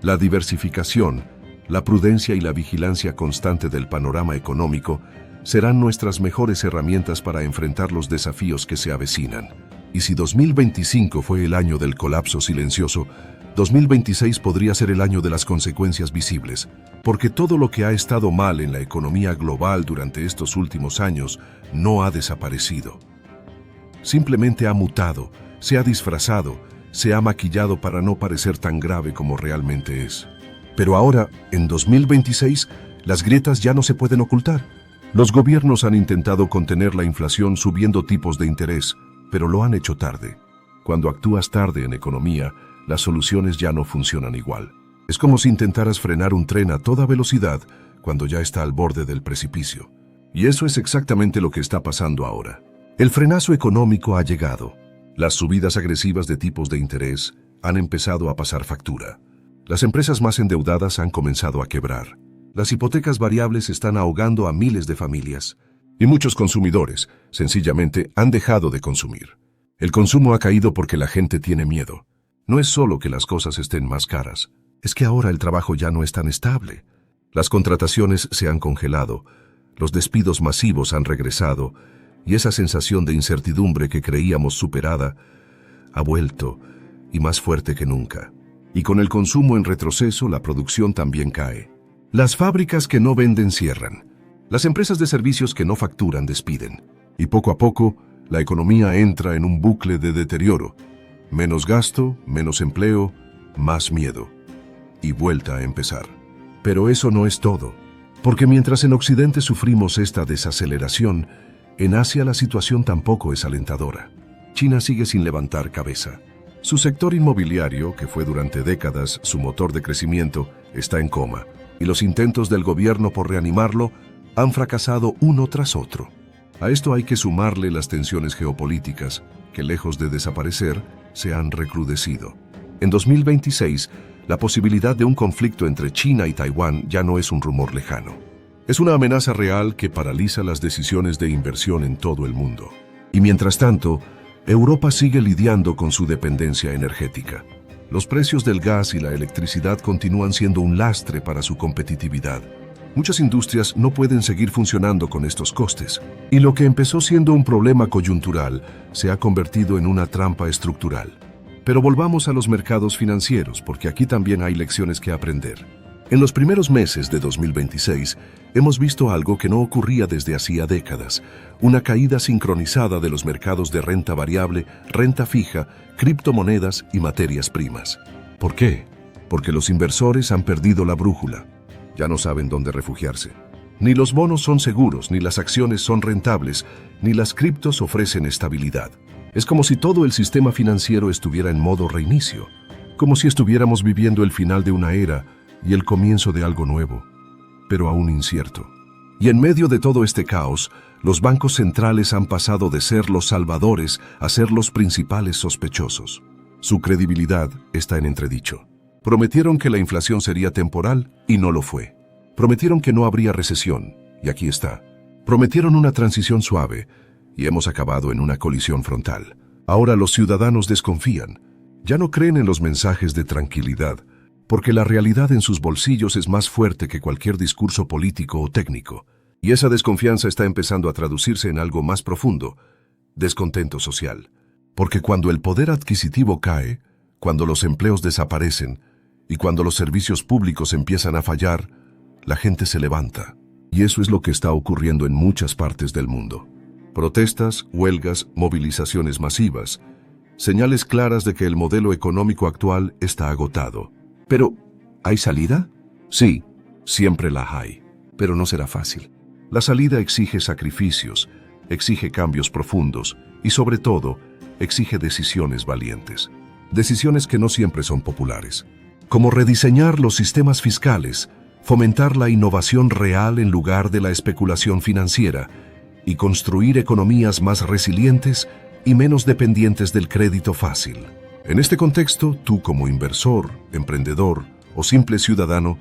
La diversificación, la prudencia y la vigilancia constante del panorama económico serán nuestras mejores herramientas para enfrentar los desafíos que se avecinan. Y si 2025 fue el año del colapso silencioso, 2026 podría ser el año de las consecuencias visibles, porque todo lo que ha estado mal en la economía global durante estos últimos años no ha desaparecido. Simplemente ha mutado, se ha disfrazado, se ha maquillado para no parecer tan grave como realmente es. Pero ahora, en 2026, las grietas ya no se pueden ocultar. Los gobiernos han intentado contener la inflación subiendo tipos de interés, pero lo han hecho tarde. Cuando actúas tarde en economía, las soluciones ya no funcionan igual. Es como si intentaras frenar un tren a toda velocidad cuando ya está al borde del precipicio. Y eso es exactamente lo que está pasando ahora. El frenazo económico ha llegado. Las subidas agresivas de tipos de interés han empezado a pasar factura. Las empresas más endeudadas han comenzado a quebrar. Las hipotecas variables están ahogando a miles de familias. Y muchos consumidores, sencillamente, han dejado de consumir. El consumo ha caído porque la gente tiene miedo. No es solo que las cosas estén más caras, es que ahora el trabajo ya no es tan estable. Las contrataciones se han congelado, los despidos masivos han regresado, y esa sensación de incertidumbre que creíamos superada ha vuelto, y más fuerte que nunca. Y con el consumo en retroceso, la producción también cae. Las fábricas que no venden cierran. Las empresas de servicios que no facturan despiden. Y poco a poco, la economía entra en un bucle de deterioro. Menos gasto, menos empleo, más miedo. Y vuelta a empezar. Pero eso no es todo. Porque mientras en Occidente sufrimos esta desaceleración, en Asia la situación tampoco es alentadora. China sigue sin levantar cabeza. Su sector inmobiliario, que fue durante décadas su motor de crecimiento, está en coma. Y los intentos del gobierno por reanimarlo han fracasado uno tras otro. A esto hay que sumarle las tensiones geopolíticas, que lejos de desaparecer, se han recrudecido. En 2026, la posibilidad de un conflicto entre China y Taiwán ya no es un rumor lejano. Es una amenaza real que paraliza las decisiones de inversión en todo el mundo. Y mientras tanto, Europa sigue lidiando con su dependencia energética. Los precios del gas y la electricidad continúan siendo un lastre para su competitividad. Muchas industrias no pueden seguir funcionando con estos costes, y lo que empezó siendo un problema coyuntural se ha convertido en una trampa estructural. Pero volvamos a los mercados financieros, porque aquí también hay lecciones que aprender. En los primeros meses de 2026, hemos visto algo que no ocurría desde hacía décadas, una caída sincronizada de los mercados de renta variable, renta fija, criptomonedas y materias primas. ¿Por qué? Porque los inversores han perdido la brújula. Ya no saben dónde refugiarse. Ni los bonos son seguros, ni las acciones son rentables, ni las criptos ofrecen estabilidad. Es como si todo el sistema financiero estuviera en modo reinicio, como si estuviéramos viviendo el final de una era y el comienzo de algo nuevo, pero aún incierto. Y en medio de todo este caos, los bancos centrales han pasado de ser los salvadores a ser los principales sospechosos. Su credibilidad está en entredicho. Prometieron que la inflación sería temporal y no lo fue. Prometieron que no habría recesión, y aquí está. Prometieron una transición suave, y hemos acabado en una colisión frontal. Ahora los ciudadanos desconfían. Ya no creen en los mensajes de tranquilidad, porque la realidad en sus bolsillos es más fuerte que cualquier discurso político o técnico. Y esa desconfianza está empezando a traducirse en algo más profundo: descontento social. Porque cuando el poder adquisitivo cae, cuando los empleos desaparecen y cuando los servicios públicos empiezan a fallar, la gente se levanta. Y eso es lo que está ocurriendo en muchas partes del mundo. Protestas, huelgas, movilizaciones masivas, señales claras de que el modelo económico actual está agotado. Pero, ¿hay salida? Sí, siempre la hay, pero no será fácil. La salida exige sacrificios, exige cambios profundos y, sobre todo, exige decisiones valientes. Decisiones que no siempre son populares, como rediseñar los sistemas fiscales, fomentar la innovación real en lugar de la especulación financiera y construir economías más resilientes y menos dependientes del crédito fácil. En este contexto, tú como inversor, emprendedor o simple ciudadano,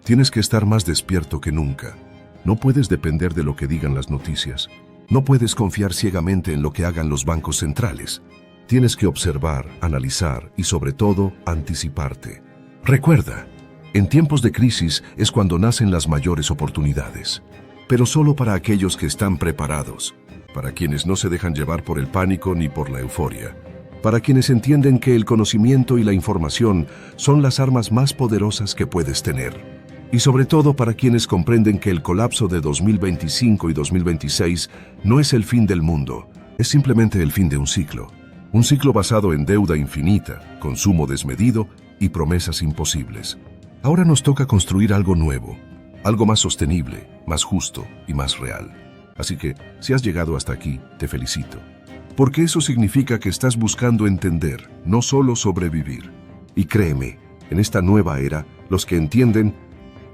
tienes que estar más despierto que nunca. No puedes depender de lo que digan las noticias. No puedes confiar ciegamente en lo que hagan los bancos centrales. Tienes que observar, analizar y, sobre todo, anticiparte. Recuerda, en tiempos de crisis es cuando nacen las mayores oportunidades, pero solo para aquellos que están preparados, para quienes no se dejan llevar por el pánico ni por la euforia, para quienes entienden que el conocimiento y la información son las armas más poderosas que puedes tener. Y sobre todo para quienes comprenden que el colapso de 2025 y 2026 no es el fin del mundo, es simplemente el fin de un ciclo basado en deuda infinita, consumo desmedido y promesas imposibles. Ahora nos toca construir algo nuevo, algo más sostenible, más justo y más real. Así que, si has llegado hasta aquí, te felicito. Porque eso significa que estás buscando entender, no solo sobrevivir. Y créeme, en esta nueva era, los que entienden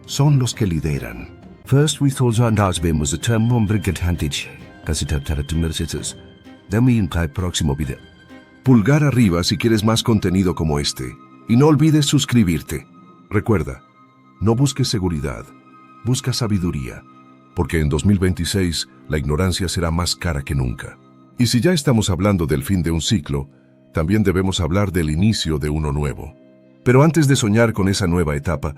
son los que lideran. First we thought Andasbem was a term advantage, casi mercedes. Dame un próximo video. Pulgar arriba si quieres más contenido como este. Y no olvides suscribirte. Recuerda, no busques seguridad, busca sabiduría. Porque en 2026 la ignorancia será más cara que nunca. Y si ya estamos hablando del fin de un ciclo, también debemos hablar del inicio de uno nuevo. Pero antes de soñar con esa nueva etapa,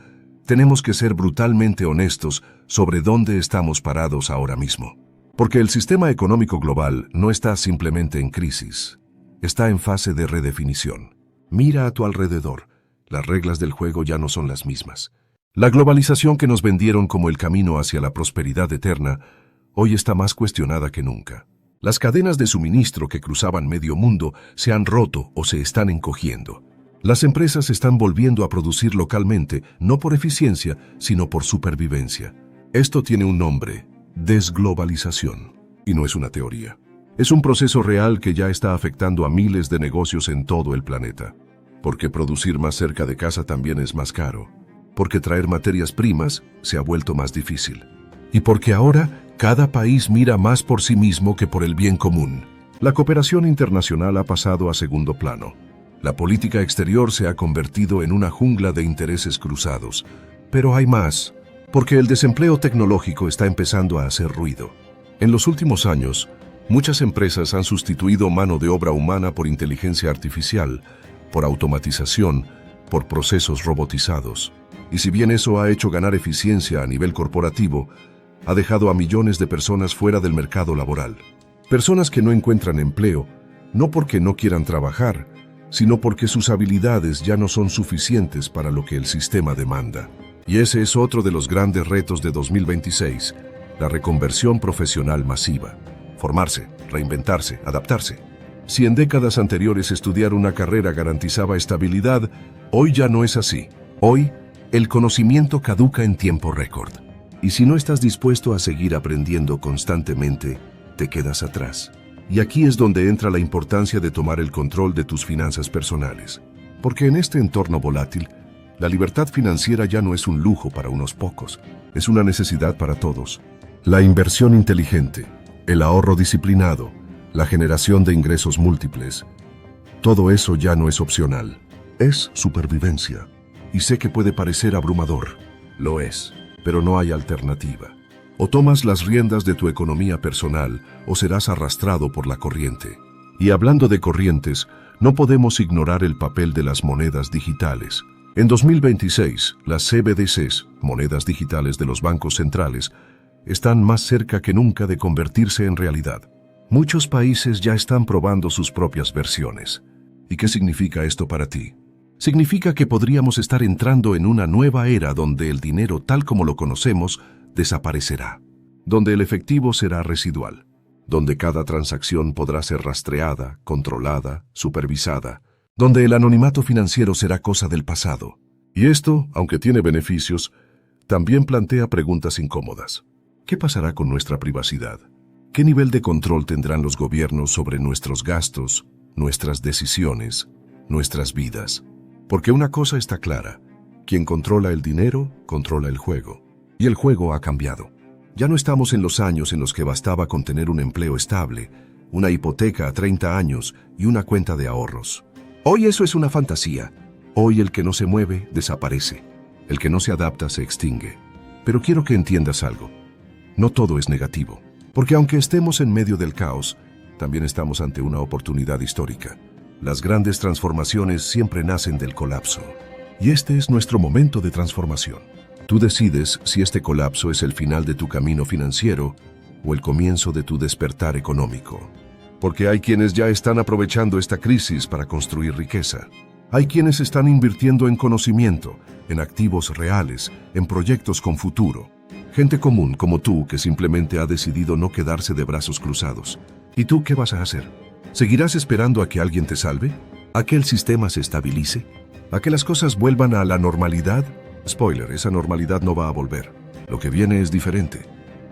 tenemos que ser brutalmente honestos sobre dónde estamos parados ahora mismo. Porque el sistema económico global no está simplemente en crisis, está en fase de redefinición. Mira a tu alrededor, las reglas del juego ya no son las mismas. La globalización que nos vendieron como el camino hacia la prosperidad eterna, hoy está más cuestionada que nunca. Las cadenas de suministro que cruzaban medio mundo se han roto o se están encogiendo. Las empresas están volviendo a producir localmente, no por eficiencia, sino por supervivencia. Esto tiene un nombre: desglobalización. Y no es una teoría. Es un proceso real que ya está afectando a miles de negocios en todo el planeta. Porque producir más cerca de casa también es más caro. Porque traer materias primas se ha vuelto más difícil. Y porque ahora cada país mira más por sí mismo que por el bien común. La cooperación internacional ha pasado a segundo plano. La política exterior se ha convertido en una jungla de intereses cruzados. Pero hay más, porque el desempleo tecnológico está empezando a hacer ruido. En los últimos años, muchas empresas han sustituido mano de obra humana por inteligencia artificial, por automatización, por procesos robotizados. Y si bien eso ha hecho ganar eficiencia a nivel corporativo, ha dejado a millones de personas fuera del mercado laboral. Personas que no encuentran empleo, no porque no quieran trabajar, sino porque sus habilidades ya no son suficientes para lo que el sistema demanda. Y ese es otro de los grandes retos de 2026, la reconversión profesional masiva. Formarse, reinventarse, adaptarse. Si en décadas anteriores estudiar una carrera garantizaba estabilidad, hoy ya no es así. Hoy, el conocimiento caduca en tiempo récord. Y si no estás dispuesto a seguir aprendiendo constantemente, te quedas atrás. Y aquí es donde entra la importancia de tomar el control de tus finanzas personales. Porque en este entorno volátil, la libertad financiera ya no es un lujo para unos pocos, es una necesidad para todos. La inversión inteligente, el ahorro disciplinado, la generación de ingresos múltiples, todo eso ya no es opcional, es supervivencia. Y sé que puede parecer abrumador, lo es, pero no hay alternativa. O tomas las riendas de tu economía personal o serás arrastrado por la corriente. Y hablando de corrientes, no podemos ignorar el papel de las monedas digitales. En 2026, las CBDCs, monedas digitales de los bancos centrales, están más cerca que nunca de convertirse en realidad. Muchos países ya están probando sus propias versiones. ¿Y qué significa esto para ti? Significa que podríamos estar entrando en una nueva era donde el dinero tal como lo conocemos desaparecerá, donde el efectivo será residual, donde cada transacción podrá ser rastreada, controlada, supervisada, donde el anonimato financiero será cosa del pasado. Y esto, aunque tiene beneficios, también plantea preguntas incómodas. ¿Qué pasará con nuestra privacidad? ¿Qué nivel de control tendrán los gobiernos sobre nuestros gastos, nuestras decisiones, nuestras vidas? Porque una cosa está clara, quien controla el dinero, controla el juego. Y el juego ha cambiado. Ya no estamos en los años en los que bastaba con tener un empleo estable, una hipoteca a 30 años y una cuenta de ahorros. Hoy eso es una fantasía. Hoy el que no se mueve, desaparece. El que no se adapta, se extingue. Pero quiero que entiendas algo. No todo es negativo. Porque aunque estemos en medio del caos, también estamos ante una oportunidad histórica. Las grandes transformaciones siempre nacen del colapso. Y este es nuestro momento de transformación. Tú decides si este colapso es el final de tu camino financiero o el comienzo de tu despertar económico. Porque hay quienes ya están aprovechando esta crisis para construir riqueza. Hay quienes están invirtiendo en conocimiento, en activos reales, en proyectos con futuro. Gente común como tú que simplemente ha decidido no quedarse de brazos cruzados. ¿Y tú qué vas a hacer? ¿Seguirás esperando a que alguien te salve? ¿A que el sistema se estabilice? ¿A que las cosas vuelvan a la normalidad? Spoiler, esa normalidad no va a volver. Lo que viene es diferente.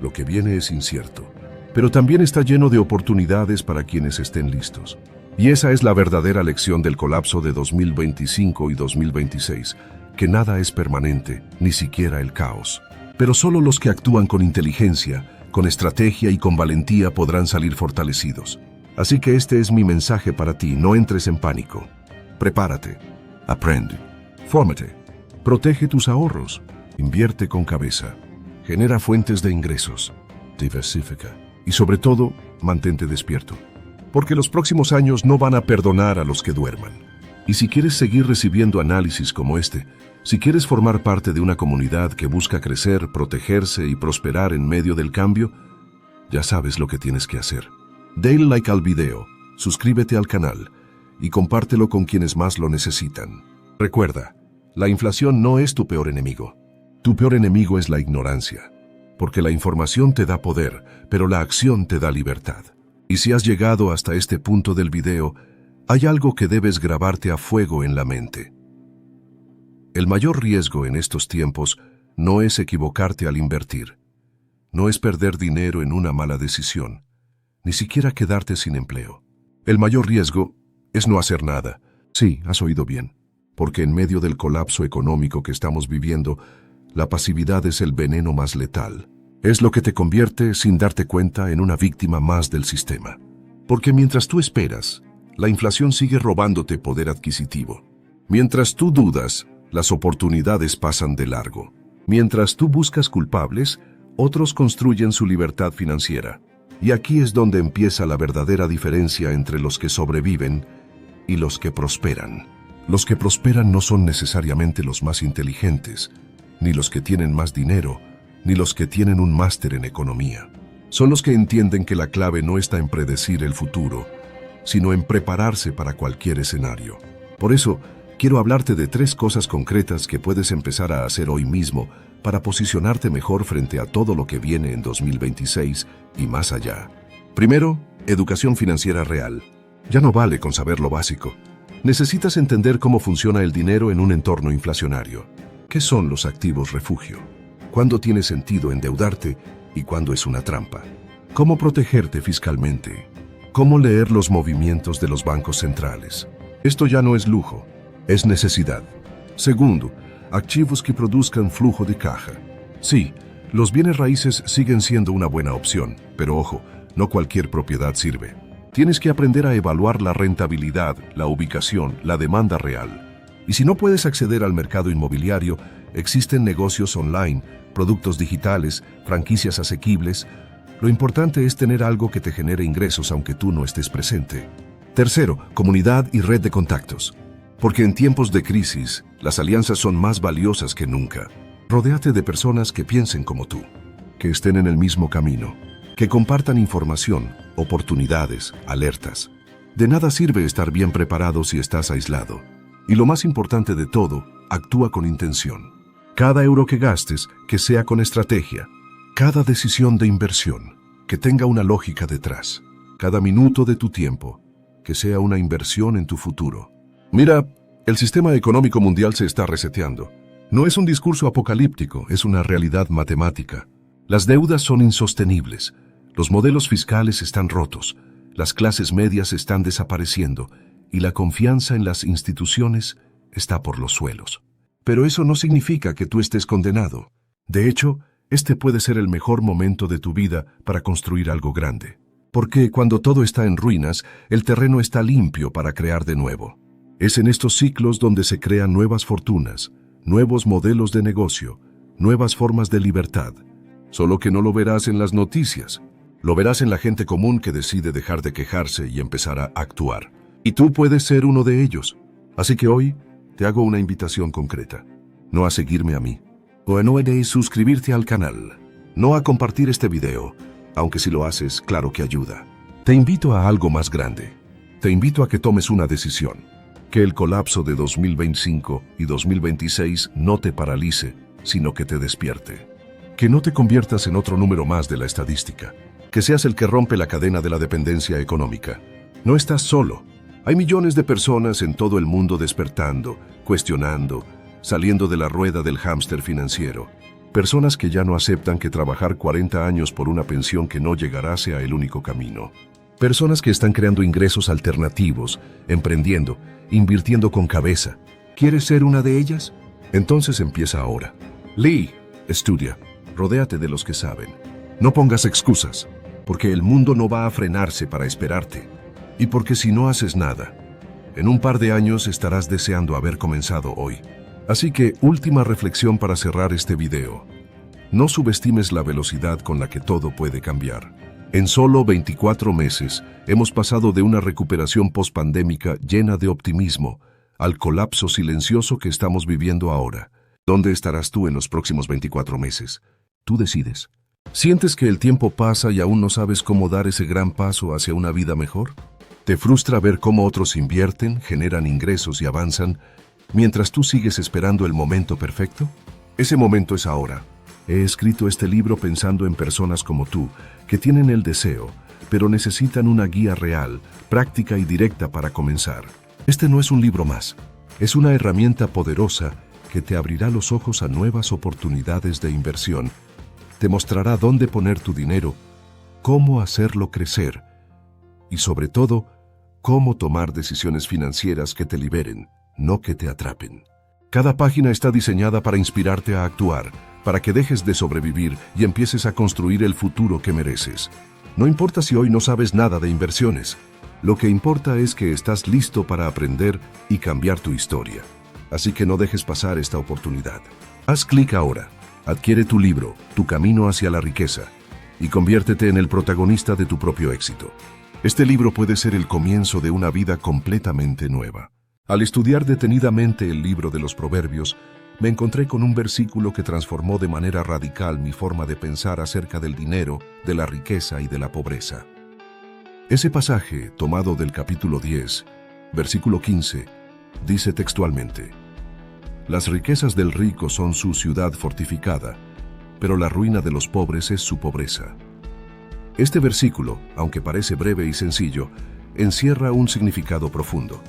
Lo que viene es incierto. Pero también está lleno de oportunidades para quienes estén listos. Y esa es la verdadera lección del colapso de 2025 y 2026, que nada es permanente, ni siquiera el caos. Pero solo los que actúan con inteligencia, con estrategia y con valentía podrán salir fortalecidos. Así que este es mi mensaje para ti, no entres en pánico. Prepárate, aprende, fórmate. Protege tus ahorros, invierte con cabeza, genera fuentes de ingresos, diversifica y sobre todo, mantente despierto. Porque los próximos años no van a perdonar a los que duerman. Y si quieres seguir recibiendo análisis como este, si quieres formar parte de una comunidad que busca crecer, protegerse y prosperar en medio del cambio, ya sabes lo que tienes que hacer. Dale like al video, suscríbete al canal y compártelo con quienes más lo necesitan. Recuerda, la inflación no es tu peor enemigo. Tu peor enemigo es la ignorancia. Porque la información te da poder, pero la acción te da libertad. Y si has llegado hasta este punto del video, hay algo que debes grabarte a fuego en la mente. El mayor riesgo en estos tiempos no es equivocarte al invertir. No es perder dinero en una mala decisión. Ni siquiera quedarte sin empleo. El mayor riesgo es no hacer nada. Sí, has oído bien. Porque en medio del colapso económico que estamos viviendo, la pasividad es el veneno más letal. Es lo que te convierte, sin darte cuenta, en una víctima más del sistema. Porque mientras tú esperas, la inflación sigue robándote poder adquisitivo. Mientras tú dudas, las oportunidades pasan de largo. Mientras tú buscas culpables, otros construyen su libertad financiera. Y aquí es donde empieza la verdadera diferencia entre los que sobreviven y los que prosperan. Los que prosperan no son necesariamente los más inteligentes, ni los que tienen más dinero, ni los que tienen un máster en economía. Son los que entienden que la clave no está en predecir el futuro, sino en prepararse para cualquier escenario. Por eso, quiero hablarte de 3 cosas concretas que puedes empezar a hacer hoy mismo para posicionarte mejor frente a todo lo que viene en 2026 y más allá. Primero, educación financiera real. Ya no vale con saber lo básico. Necesitas entender cómo funciona el dinero en un entorno inflacionario. ¿Qué son los activos refugio? ¿Cuándo tiene sentido endeudarte y cuándo es una trampa? ¿Cómo protegerte fiscalmente? ¿Cómo leer los movimientos de los bancos centrales? Esto ya no es lujo, es necesidad. Segundo, activos que produzcan flujo de caja. Sí, los bienes raíces siguen siendo una buena opción, pero ojo, no cualquier propiedad sirve. Tienes que aprender a evaluar la rentabilidad, la ubicación, la demanda real. Y si no puedes acceder al mercado inmobiliario, existen negocios online, productos digitales, franquicias asequibles. Lo importante es tener algo que te genere ingresos aunque tú no estés presente. Tercero, comunidad y red de contactos. Porque en tiempos de crisis, las alianzas son más valiosas que nunca. Rodéate de personas que piensen como tú, que estén en el mismo camino, que compartan información, oportunidades, alertas. De nada sirve estar bien preparado si estás aislado. Y lo más importante de todo, actúa con intención. Cada euro que gastes, que sea con estrategia. Cada decisión de inversión, que tenga una lógica detrás. Cada minuto de tu tiempo, que sea una inversión en tu futuro. Mira, el sistema económico mundial se está reseteando. No es un discurso apocalíptico, es una realidad matemática. Las deudas son insostenibles. Los modelos fiscales están rotos. Las clases medias están desapareciendo. Y la confianza en las instituciones está por los suelos. Pero eso no significa que tú estés condenado. De hecho, este puede ser el mejor momento de tu vida para construir algo grande. Porque cuando todo está en ruinas, el terreno está limpio para crear de nuevo. Es en estos ciclos donde se crean nuevas fortunas, nuevos modelos de negocio, nuevas formas de libertad. Solo que no lo verás en las noticias. Lo verás en la gente común que decide dejar de quejarse y empezar a actuar. Y tú puedes ser uno de ellos. Así que hoy te hago una invitación concreta. No a seguirme a mí. O no a suscribirte al canal. No a compartir este video, aunque si lo haces, claro que ayuda. Te invito a algo más grande. Te invito a que tomes una decisión. Que el colapso de 2025 y 2026 no te paralice, sino que te despierte. Que no te conviertas en otro número más de la estadística. Que seas el que rompe la cadena de la dependencia económica. No estás solo. Hay millones de personas en todo el mundo despertando, cuestionando, saliendo de la rueda del hámster financiero. Personas que ya no aceptan que trabajar 40 años por una pensión que no llegará sea el único camino. Personas que están creando ingresos alternativos, emprendiendo, invirtiendo con cabeza. ¿Quieres ser una de ellas? Entonces empieza ahora. Lee, estudia, rodéate de los que saben. No pongas excusas, porque el mundo no va a frenarse para esperarte. Y porque si no haces nada, en un par de años estarás deseando haber comenzado hoy. Así que, última reflexión para cerrar este video. No subestimes la velocidad con la que todo puede cambiar. En solo 24 meses, hemos pasado de una recuperación pospandémica llena de optimismo al colapso silencioso que estamos viviendo ahora. ¿Dónde estarás tú en los próximos 24 meses? Tú decides. ¿Sientes que el tiempo pasa y aún no sabes cómo dar ese gran paso hacia una vida mejor? ¿Te frustra ver cómo otros invierten, generan ingresos y avanzan, mientras tú sigues esperando el momento perfecto? Ese momento es ahora. He escrito este libro pensando en personas como tú, que tienen el deseo, pero necesitan una guía real, práctica y directa para comenzar. Este no es un libro más. Es una herramienta poderosa que te abrirá los ojos a nuevas oportunidades de inversión. Te mostrará dónde poner tu dinero, cómo hacerlo crecer y, sobre todo, cómo tomar decisiones financieras que te liberen, no que te atrapen. Cada página está diseñada para inspirarte a actuar, para que dejes de sobrevivir y empieces a construir el futuro que mereces. No importa si hoy no sabes nada de inversiones. Lo que importa es que estás listo para aprender y cambiar tu historia. Así que no dejes pasar esta oportunidad. Haz clic ahora. Adquiere tu libro, Tu camino hacia la riqueza, y conviértete en el protagonista de tu propio éxito. Este libro puede ser el comienzo de una vida completamente nueva. Al estudiar detenidamente el libro de los Proverbios, me encontré con un versículo que transformó de manera radical mi forma de pensar acerca del dinero, de la riqueza y de la pobreza. Ese pasaje, tomado del capítulo 10, versículo 15, dice textualmente: Las riquezas del rico son su ciudad fortificada, pero la ruina de los pobres es su pobreza. Este versículo, aunque parece breve y sencillo, encierra un significado profundo.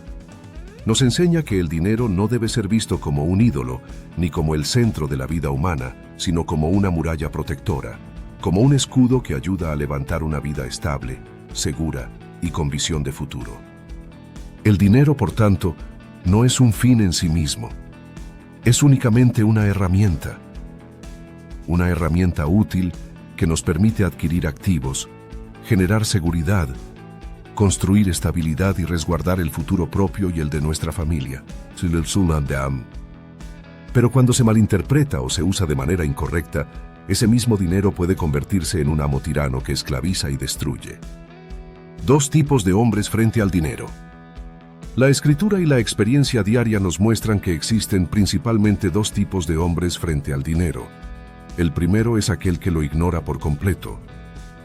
Nos enseña que el dinero no debe ser visto como un ídolo, ni como el centro de la vida humana, sino como una muralla protectora, como un escudo que ayuda a levantar una vida estable, segura y con visión de futuro. El dinero, por tanto, no es un fin en sí mismo. Es únicamente una herramienta útil que nos permite adquirir activos, generar seguridad, construir estabilidad y resguardar el futuro propio y el de nuestra familia. Pero cuando se malinterpreta o se usa de manera incorrecta, ese mismo dinero puede convertirse en un amo tirano que esclaviza y destruye. Dos tipos de hombres frente al dinero. La escritura y la experiencia diaria nos muestran que existen principalmente dos tipos de hombres frente al dinero. El primero es aquel que lo ignora por completo.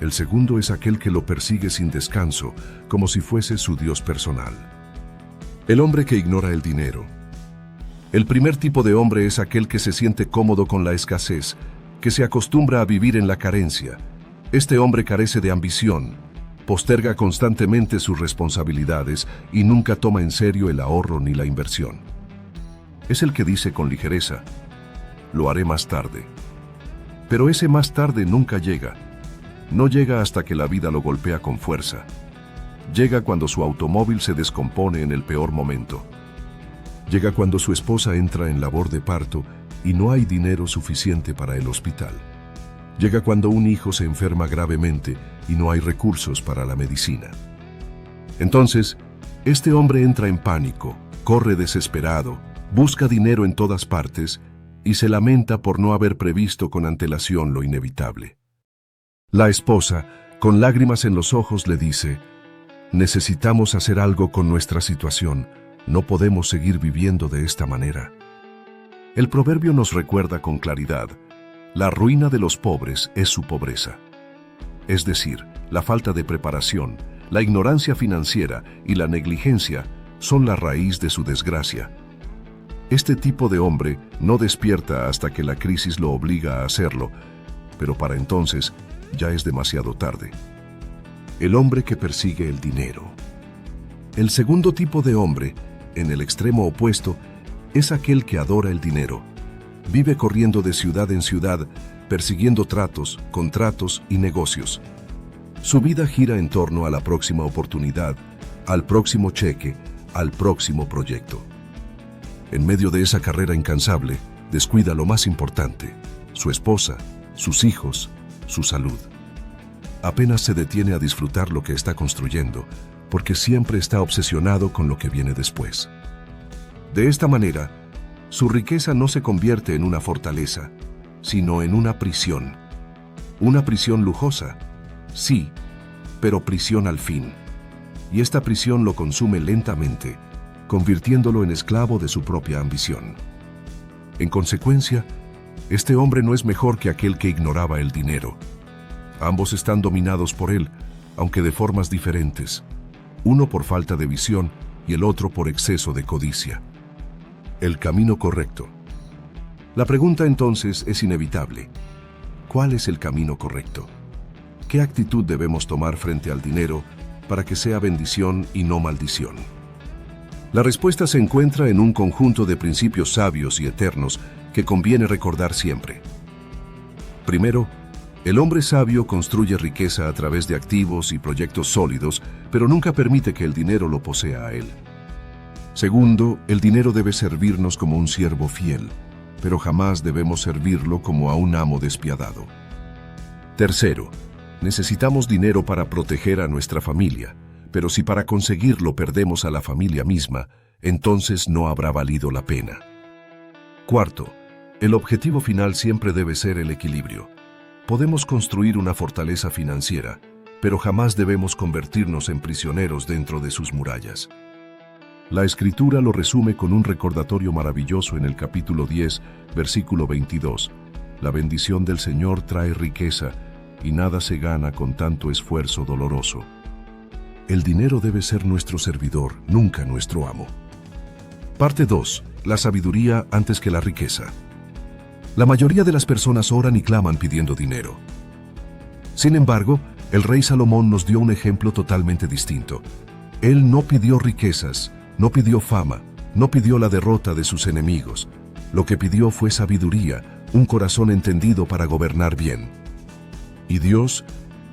El segundo es aquel que lo persigue sin descanso, como si fuese su Dios personal. El hombre que ignora el dinero. El primer tipo de hombre es aquel que se siente cómodo con la escasez, que se acostumbra a vivir en la carencia. Este hombre carece de ambición, posterga constantemente sus responsabilidades y nunca toma en serio el ahorro ni la inversión. Es el que dice con ligereza, lo haré más tarde. Pero ese más tarde nunca llega. No llega hasta que la vida lo golpea con fuerza. Llega cuando su automóvil se descompone en el peor momento. Llega cuando su esposa entra en labor de parto y no hay dinero suficiente para el hospital. Llega cuando un hijo se enferma gravemente y no hay recursos para la medicina. Entonces, este hombre entra en pánico, corre desesperado, busca dinero en todas partes y se lamenta por no haber previsto con antelación lo inevitable. La esposa, con lágrimas en los ojos, le dice, necesitamos hacer algo con nuestra situación, no podemos seguir viviendo de esta manera. El proverbio nos recuerda con claridad, la ruina de los pobres es su pobreza. Es decir, la falta de preparación, la ignorancia financiera y la negligencia son la raíz de su desgracia. Este tipo de hombre no despierta hasta que la crisis lo obliga a hacerlo, pero para entonces ya es demasiado tarde. El hombre que persigue el dinero. El segundo tipo de hombre, en el extremo opuesto, es aquel que adora el dinero. Vive corriendo de ciudad en ciudad, persiguiendo tratos, contratos y negocios. Su vida gira en torno a la próxima oportunidad, al próximo cheque, al próximo proyecto. En medio de esa carrera incansable, descuida lo más importante, su esposa, sus hijos, su salud. Apenas se detiene a disfrutar lo que está construyendo, porque siempre está obsesionado con lo que viene después. De esta manera, su riqueza no se convierte en una fortaleza, sino en una prisión. Una prisión lujosa, sí, pero prisión al fin. Y esta prisión lo consume lentamente, convirtiéndolo en esclavo de su propia ambición. En consecuencia, este hombre no es mejor que aquel que ignoraba el dinero. Ambos están dominados por él, aunque de formas diferentes, uno por falta de visión y el otro por exceso de codicia. El camino correcto. La pregunta entonces es inevitable. ¿Cuál es el camino correcto? ¿Qué actitud debemos tomar frente al dinero para que sea bendición y no maldición? La respuesta se encuentra en un conjunto de principios sabios y eternos que conviene recordar siempre. Primero, el hombre sabio construye riqueza a través de activos y proyectos sólidos, pero nunca permite que el dinero lo posea a él. Segundo, el dinero debe servirnos como un siervo fiel, pero jamás debemos servirlo como a un amo despiadado. Tercero, necesitamos dinero para proteger a nuestra familia, pero si para conseguirlo perdemos a la familia misma, entonces no habrá valido la pena. Cuarto, el objetivo final siempre debe ser el equilibrio. Podemos construir una fortaleza financiera, pero jamás debemos convertirnos en prisioneros dentro de sus murallas. La Escritura lo resume con un recordatorio maravilloso en el capítulo 10, versículo 22. La bendición del Señor trae riqueza, y nada se gana con tanto esfuerzo doloroso. El dinero debe ser nuestro servidor, nunca nuestro amo. Parte 2. La sabiduría antes que la riqueza. La mayoría de las personas oran y claman pidiendo dinero. Sin embargo, el rey Salomón nos dio un ejemplo totalmente distinto. Él no pidió riquezas, no pidió fama, no pidió la derrota de sus enemigos. Lo que pidió fue sabiduría, un corazón entendido para gobernar bien. Y Dios,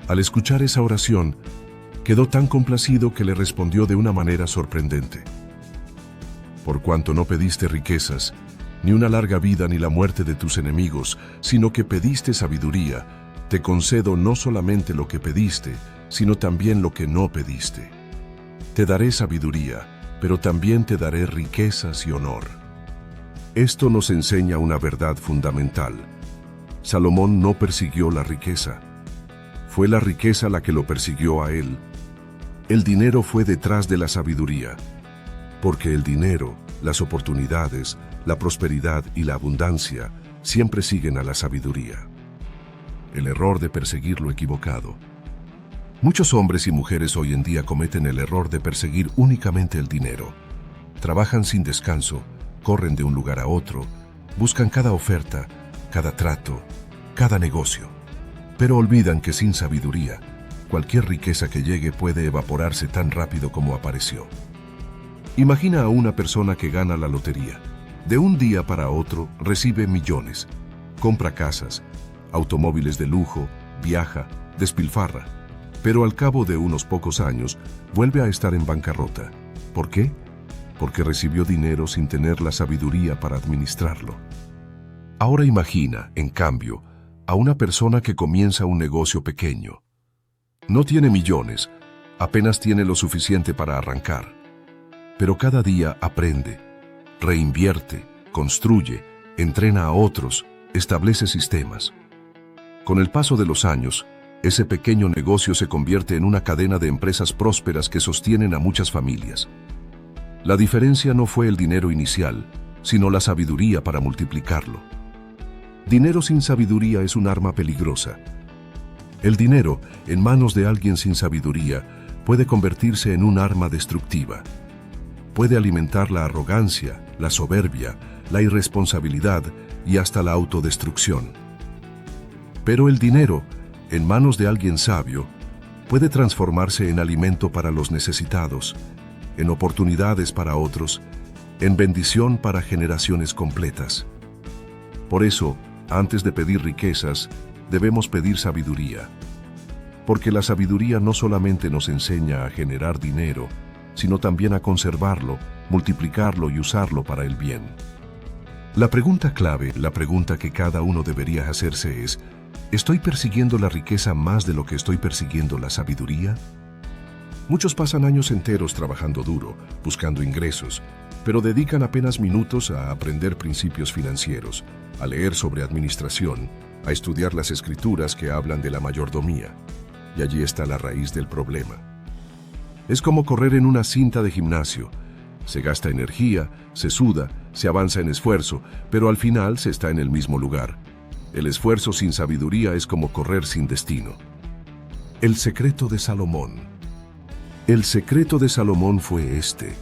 al escuchar esa oración, Quedó tan complacido que le respondió de una manera sorprendente: por cuanto no pediste riquezas, ni una larga vida ni la muerte de tus enemigos, sino que pediste sabiduría, te concedo no solamente lo que pediste, sino también lo que no pediste. Te daré sabiduría, pero también te daré riquezas y honor. Esto nos enseña una verdad fundamental. Salomón no persiguió la riqueza. Fue la riqueza la que lo persiguió a él. El dinero fue detrás de la sabiduría, porque el dinero, las oportunidades, la prosperidad y la abundancia siempre siguen a la sabiduría. El error de perseguir lo equivocado. Muchos hombres y mujeres hoy en día cometen el error de perseguir únicamente el dinero. Trabajan sin descanso, corren de un lugar a otro, buscan cada oferta, cada trato, cada negocio. Pero olvidan que sin sabiduría, cualquier riqueza que llegue puede evaporarse tan rápido como apareció. Imagina a una persona que gana la lotería. De un día para otro recibe millones, compra casas, automóviles de lujo, viaja, despilfarra. Pero al cabo de unos pocos años vuelve a estar en bancarrota. ¿Por qué? Porque recibió dinero sin tener la sabiduría para administrarlo. Ahora imagina, en cambio, a una persona que comienza un negocio pequeño. No tiene millones, apenas tiene lo suficiente para arrancar. Pero cada día aprende, reinvierte, construye, entrena a otros, establece sistemas. Con el paso de los años, ese pequeño negocio se convierte en una cadena de empresas prósperas que sostienen a muchas familias. La diferencia no fue el dinero inicial, sino la sabiduría para multiplicarlo. Dinero sin sabiduría es un arma peligrosa. El dinero, en manos de alguien sin sabiduría, puede convertirse en un arma destructiva. Puede alimentar la arrogancia, la soberbia, la irresponsabilidad y hasta la autodestrucción. Pero el dinero, en manos de alguien sabio, puede transformarse en alimento para los necesitados, en oportunidades para otros, en bendición para generaciones completas. Por eso, antes de pedir riquezas, debemos pedir sabiduría. Porque la sabiduría no solamente nos enseña a generar dinero, sino también a conservarlo, multiplicarlo y usarlo para el bien. La pregunta clave, la pregunta que cada uno debería hacerse es: ¿estoy persiguiendo la riqueza más de lo que estoy persiguiendo la sabiduría? Muchos pasan años enteros trabajando duro, buscando ingresos, pero dedican apenas minutos a aprender principios financieros, a leer sobre administración, a estudiar las escrituras que hablan de la mayordomía. Y allí está la raíz del problema. Es como correr en una cinta de gimnasio. Se gasta energía, se suda, se avanza en esfuerzo, pero al final se está en el mismo lugar. El esfuerzo sin sabiduría es como correr sin destino. El secreto de Salomón. El secreto de Salomón fue este: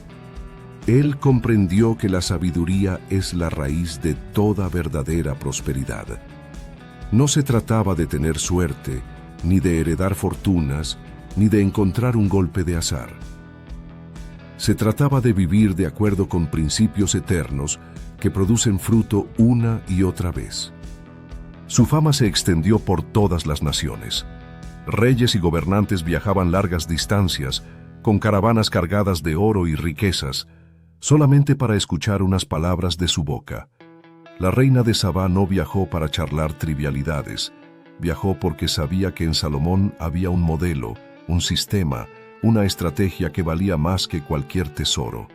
él comprendió que la sabiduría es la raíz de toda verdadera prosperidad. No se trataba de tener suerte, ni de heredar fortunas, ni de encontrar un golpe de azar. Se trataba de vivir de acuerdo con principios eternos que producen fruto una y otra vez. Su fama se extendió por todas las naciones. Reyes y gobernantes viajaban largas distancias, con caravanas cargadas de oro y riquezas, solamente para escuchar unas palabras de su boca. La reina de Sabá no viajó para charlar trivialidades, viajó porque sabía que en Salomón había un modelo, un sistema, una estrategia que valía más que cualquier tesoro.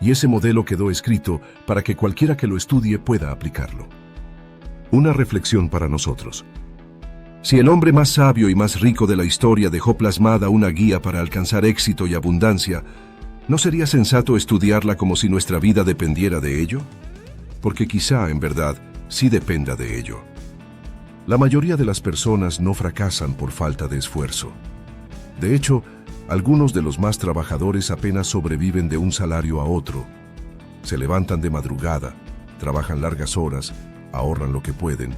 Y ese modelo quedó escrito para que cualquiera que lo estudie pueda aplicarlo. Una reflexión para nosotros. Si el hombre más sabio y más rico de la historia dejó plasmada una guía para alcanzar éxito y abundancia, ¿no sería sensato estudiarla como si nuestra vida dependiera de ello? Porque quizá, en verdad, sí dependa de ello. La mayoría de las personas no fracasan por falta de esfuerzo. De hecho, algunos de los más trabajadores apenas sobreviven de un salario a otro. Se levantan de madrugada, trabajan largas horas, ahorran lo que pueden,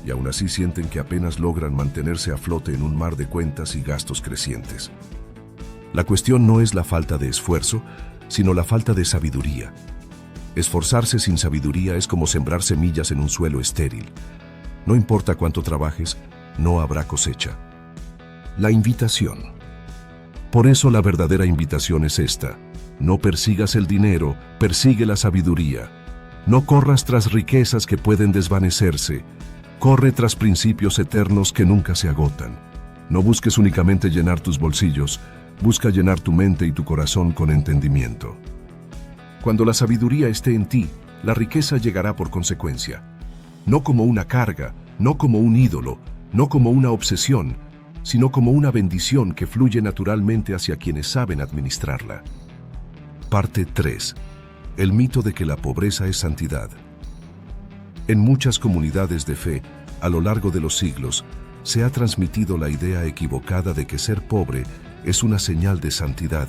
y aún así sienten que apenas logran mantenerse a flote en un mar de cuentas y gastos crecientes. La cuestión no es la falta de esfuerzo, sino la falta de sabiduría. Esforzarse sin sabiduría es como sembrar semillas en un suelo estéril. No importa cuánto trabajes, no habrá cosecha. La invitación. Por eso la verdadera invitación es esta: no persigas el dinero, persigue la sabiduría. No corras tras riquezas que pueden desvanecerse, corre tras principios eternos que nunca se agotan. No busques únicamente llenar tus bolsillos, busca llenar tu mente y tu corazón con entendimiento. Cuando la sabiduría esté en ti, la riqueza llegará por consecuencia. No como una carga, no como un ídolo, no como una obsesión, sino como una bendición que fluye naturalmente hacia quienes saben administrarla. Parte 3. El mito de que la pobreza es santidad. En muchas comunidades de fe, a lo largo de los siglos, se ha transmitido la idea equivocada de que ser pobre es una señal de santidad,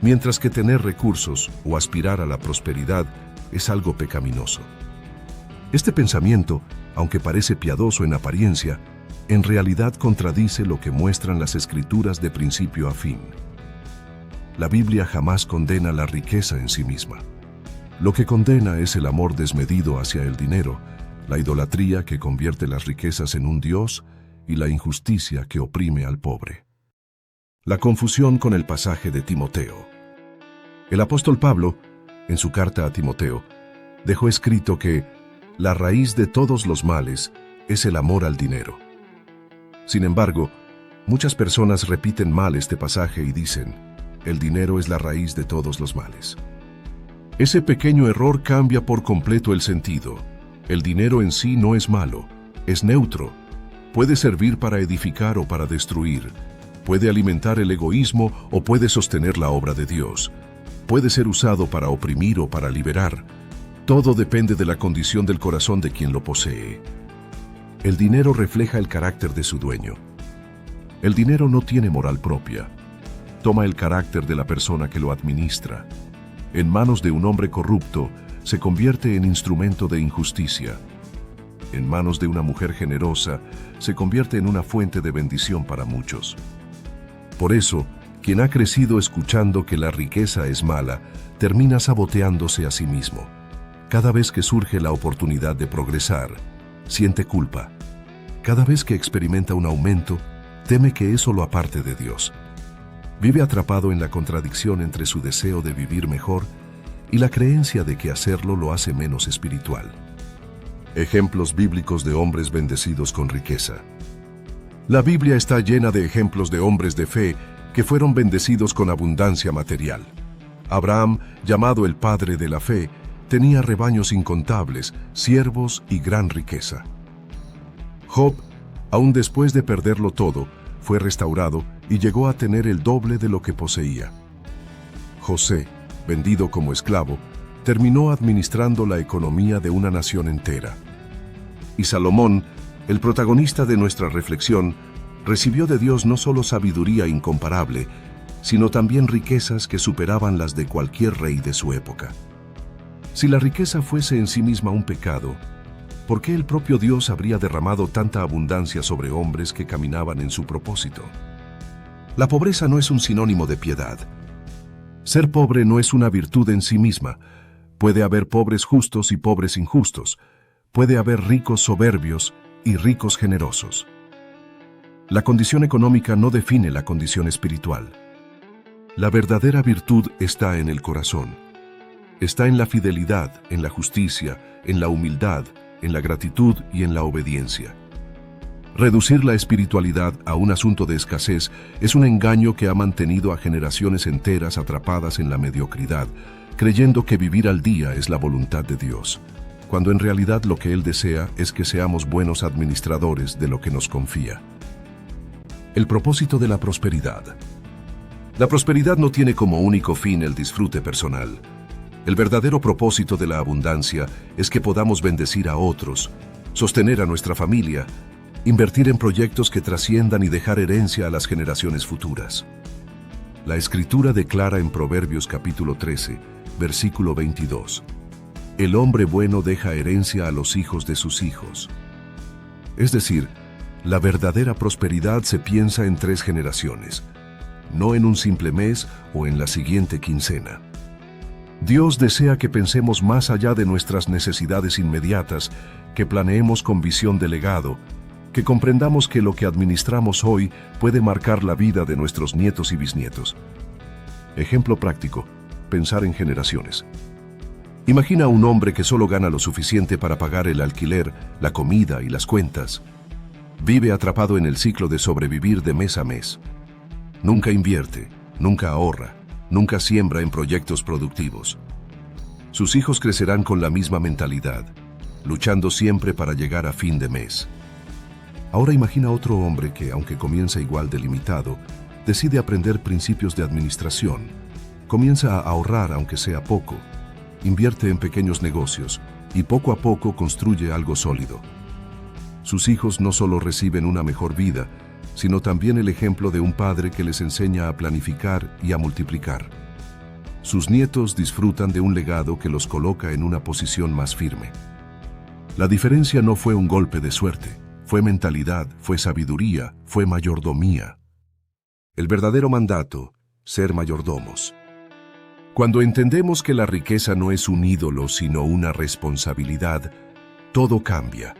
mientras que tener recursos o aspirar a la prosperidad es algo pecaminoso. Este pensamiento, aunque parece piadoso en apariencia, en realidad contradice lo que muestran las Escrituras de principio a fin. La Biblia jamás condena la riqueza en sí misma. Lo que condena es el amor desmedido hacia el dinero, la idolatría que convierte las riquezas en un dios y la injusticia que oprime al pobre. La confusión con el pasaje de Timoteo. El apóstol Pablo, en su carta a Timoteo, dejó escrito que la raíz de todos los males es el amor al dinero. Sin embargo, muchas personas repiten mal este pasaje y dicen: el dinero es la raíz de todos los males. Ese pequeño error cambia por completo el sentido. El dinero en sí no es malo, es neutro. Puede servir para edificar o para destruir. Puede alimentar el egoísmo o puede sostener la obra de Dios. Puede ser usado para oprimir o para liberar. Todo depende de la condición del corazón de quien lo posee. El dinero refleja el carácter de su dueño. El dinero no tiene moral propia. Toma el carácter de la persona que lo administra. En manos de un hombre corrupto, se convierte en instrumento de injusticia. En manos de una mujer generosa, se convierte en una fuente de bendición para muchos. Por eso, quien ha crecido escuchando que la riqueza es mala, termina saboteándose a sí mismo. Cada vez que surge la oportunidad de progresar, siente culpa. Cada vez que experimenta un aumento, teme que eso lo aparte de Dios. Vive atrapado en la contradicción entre su deseo de vivir mejor y la creencia de que hacerlo lo hace menos espiritual. Ejemplos bíblicos de hombres bendecidos con riqueza. La Biblia está llena de ejemplos de hombres de fe que fueron bendecidos con abundancia material. Abraham, llamado el padre de la fe, tenía rebaños incontables, siervos y gran riqueza. Job, aun después de perderlo todo, fue restaurado y llegó a tener el doble de lo que poseía. José, vendido como esclavo, terminó administrando la economía de una nación entera. Y Salomón, el protagonista de nuestra reflexión, recibió de Dios no solo sabiduría incomparable, sino también riquezas que superaban las de cualquier rey de su época. Si la riqueza fuese en sí misma un pecado, ¿por qué el propio Dios habría derramado tanta abundancia sobre hombres que caminaban en su propósito? La pobreza no es un sinónimo de piedad. Ser pobre no es una virtud en sí misma. Puede haber pobres justos y pobres injustos. Puede haber ricos soberbios y ricos generosos. La condición económica no define la condición espiritual. La verdadera virtud está en el corazón. Está en la fidelidad, en la justicia, en la humildad, en la gratitud y en la obediencia. Reducir la espiritualidad a un asunto de escasez es un engaño que ha mantenido a generaciones enteras atrapadas en la mediocridad, creyendo que vivir al día es la voluntad de Dios, cuando en realidad lo que Él desea es que seamos buenos administradores de lo que nos confía. El propósito de la prosperidad. La prosperidad no tiene como único fin el disfrute personal. El verdadero propósito de la abundancia es que podamos bendecir a otros, sostener a nuestra familia, invertir en proyectos que trasciendan y dejar herencia a las generaciones futuras. La Escritura declara en Proverbios capítulo 13, versículo 22, «El hombre bueno deja herencia a los hijos de sus hijos». Es decir, la verdadera prosperidad se piensa en 3 generaciones, no en un simple mes o en la siguiente quincena. Dios desea que pensemos más allá de nuestras necesidades inmediatas, que planeemos con visión de legado, que comprendamos que lo que administramos hoy puede marcar la vida de nuestros nietos y bisnietos. Ejemplo práctico: pensar en generaciones. Imagina a un hombre que solo gana lo suficiente para pagar el alquiler, la comida y las cuentas. Vive atrapado en el ciclo de sobrevivir de mes a mes. Nunca invierte, nunca ahorra, nunca siembra en proyectos productivos. Sus hijos crecerán con la misma mentalidad, luchando siempre para llegar a fin de mes. Ahora imagina otro hombre que, aunque comienza igual de limitado, decide aprender principios de administración, comienza a ahorrar aunque sea poco, invierte en pequeños negocios y poco a poco construye algo sólido. Sus hijos no solo reciben una mejor vida, sino también el ejemplo de un padre que les enseña a planificar y a multiplicar. Sus nietos disfrutan de un legado que los coloca en una posición más firme. La diferencia no fue un golpe de suerte, fue mentalidad, fue sabiduría, fue mayordomía. El verdadero mandato: ser mayordomos. Cuando entendemos que la riqueza no es un ídolo, sino una responsabilidad, todo cambia.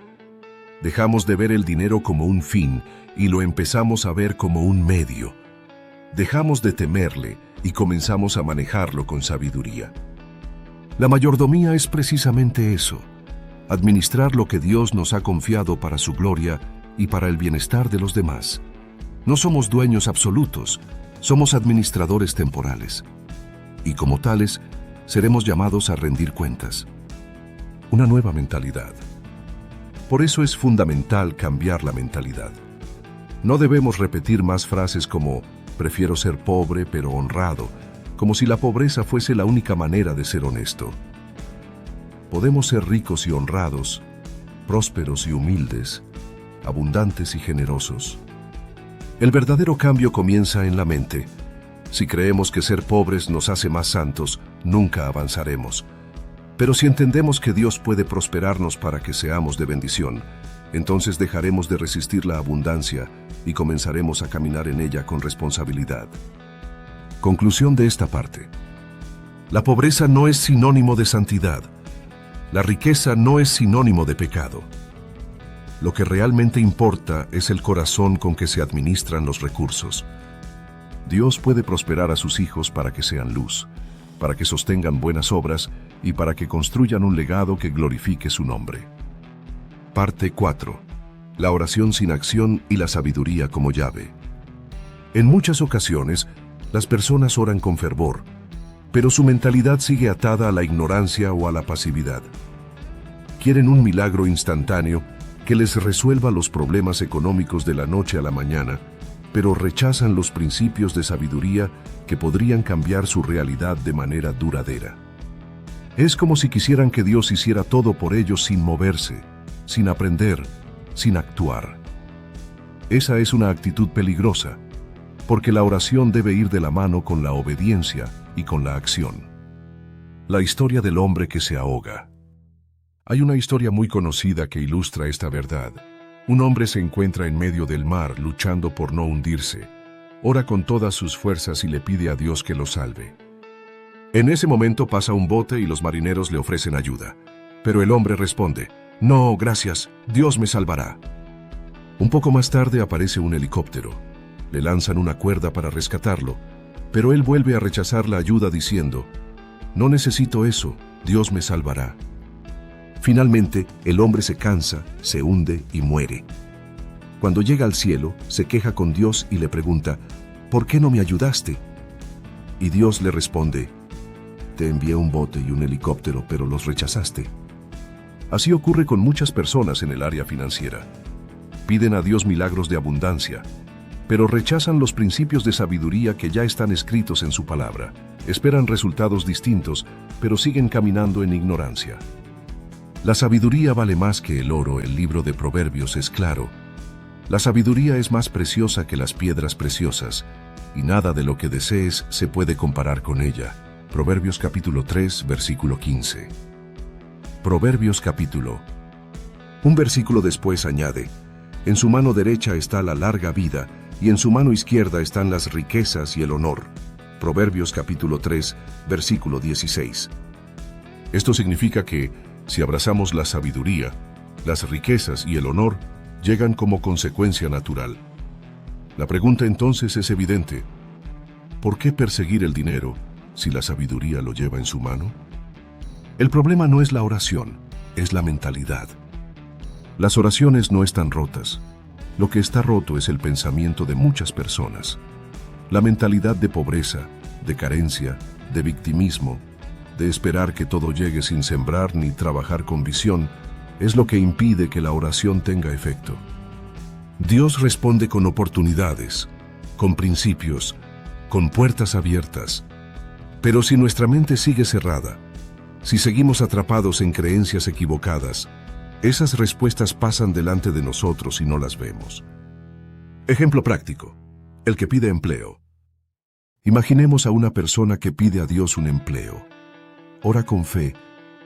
Dejamos de ver el dinero como un fin y lo empezamos a ver como un medio. Dejamos de temerle y comenzamos a manejarlo con sabiduría. La mayordomía es precisamente eso: administrar lo que Dios nos ha confiado para su gloria y para el bienestar de los demás. No somos dueños absolutos, somos administradores temporales. Y como tales, seremos llamados a rendir cuentas. Una nueva mentalidad. Por eso es fundamental cambiar la mentalidad. No debemos repetir más frases como «prefiero ser pobre pero honrado», como si la pobreza fuese la única manera de ser honesto. Podemos ser ricos y honrados, prósperos y humildes, abundantes y generosos. El verdadero cambio comienza en la mente. Si creemos que ser pobres nos hace más santos, nunca avanzaremos. Pero si entendemos que Dios puede prosperarnos para que seamos de bendición, entonces dejaremos de resistir la abundancia y comenzaremos a caminar en ella con responsabilidad. Conclusión de esta parte. La pobreza no es sinónimo de santidad. La riqueza no es sinónimo de pecado. Lo que realmente importa es el corazón con que se administran los recursos. Dios puede prosperar a sus hijos para que sean luz, para que sostengan buenas obras y para que construyan un legado que glorifique su nombre. Parte 4. La oración sin acción y la sabiduría como llave. En muchas ocasiones, las personas oran con fervor, pero su mentalidad sigue atada a la ignorancia o a la pasividad. Quieren un milagro instantáneo que les resuelva los problemas económicos de la noche a la mañana, pero rechazan los principios de sabiduría que podrían cambiar su realidad de manera duradera. Es como si quisieran que Dios hiciera todo por ellos sin moverse, sin aprender, sin actuar. Esa es una actitud peligrosa, porque la oración debe ir de la mano con la obediencia y con la acción. La historia del hombre que se ahoga. Hay una historia muy conocida que ilustra esta verdad. Un hombre se encuentra en medio del mar luchando por no hundirse. Ora con todas sus fuerzas y le pide a Dios que lo salve. En ese momento pasa un bote y los marineros le ofrecen ayuda. Pero el hombre responde: «No, gracias, Dios me salvará». Un poco más tarde aparece un helicóptero. Le lanzan una cuerda para rescatarlo, pero él vuelve a rechazar la ayuda diciendo: «No necesito eso, Dios me salvará». Finalmente, el hombre se cansa, se hunde y muere. Cuando llega al cielo, se queja con Dios y le pregunta: «¿Por qué no me ayudaste?». Y Dios le responde: «Te envié un bote y un helicóptero, pero los rechazaste». Así ocurre con muchas personas en el área financiera. Piden a Dios milagros de abundancia, pero rechazan los principios de sabiduría que ya están escritos en su palabra. Esperan resultados distintos, pero siguen caminando en ignorancia. La sabiduría vale más que el oro. El libro de Proverbios es claro. La sabiduría es más preciosa que las piedras preciosas, y nada de lo que desees se puede comparar con ella. Proverbios capítulo 3, versículo 15. Proverbios capítulo. Un versículo después añade: «En su mano derecha está la larga vida, y en su mano izquierda están las riquezas y el honor». Proverbios capítulo 3, versículo 16. Esto significa que, si abrazamos la sabiduría, las riquezas y el honor, llegan como consecuencia natural. La pregunta entonces es evidente. ¿Por qué perseguir el dinero si la sabiduría lo lleva en su mano? El problema no es la oración, es la mentalidad. Las oraciones no están rotas. Lo que está roto es el pensamiento de muchas personas. La mentalidad de pobreza, de carencia, de victimismo, de esperar que todo llegue sin sembrar ni trabajar con visión, es lo que impide que la oración tenga efecto. Dios responde con oportunidades, con principios, con puertas abiertas. Pero si nuestra mente sigue cerrada, si seguimos atrapados en creencias equivocadas, esas respuestas pasan delante de nosotros y no las vemos. Ejemplo práctico: el que pide empleo. Imaginemos a una persona que pide a Dios un empleo. Ora con fe,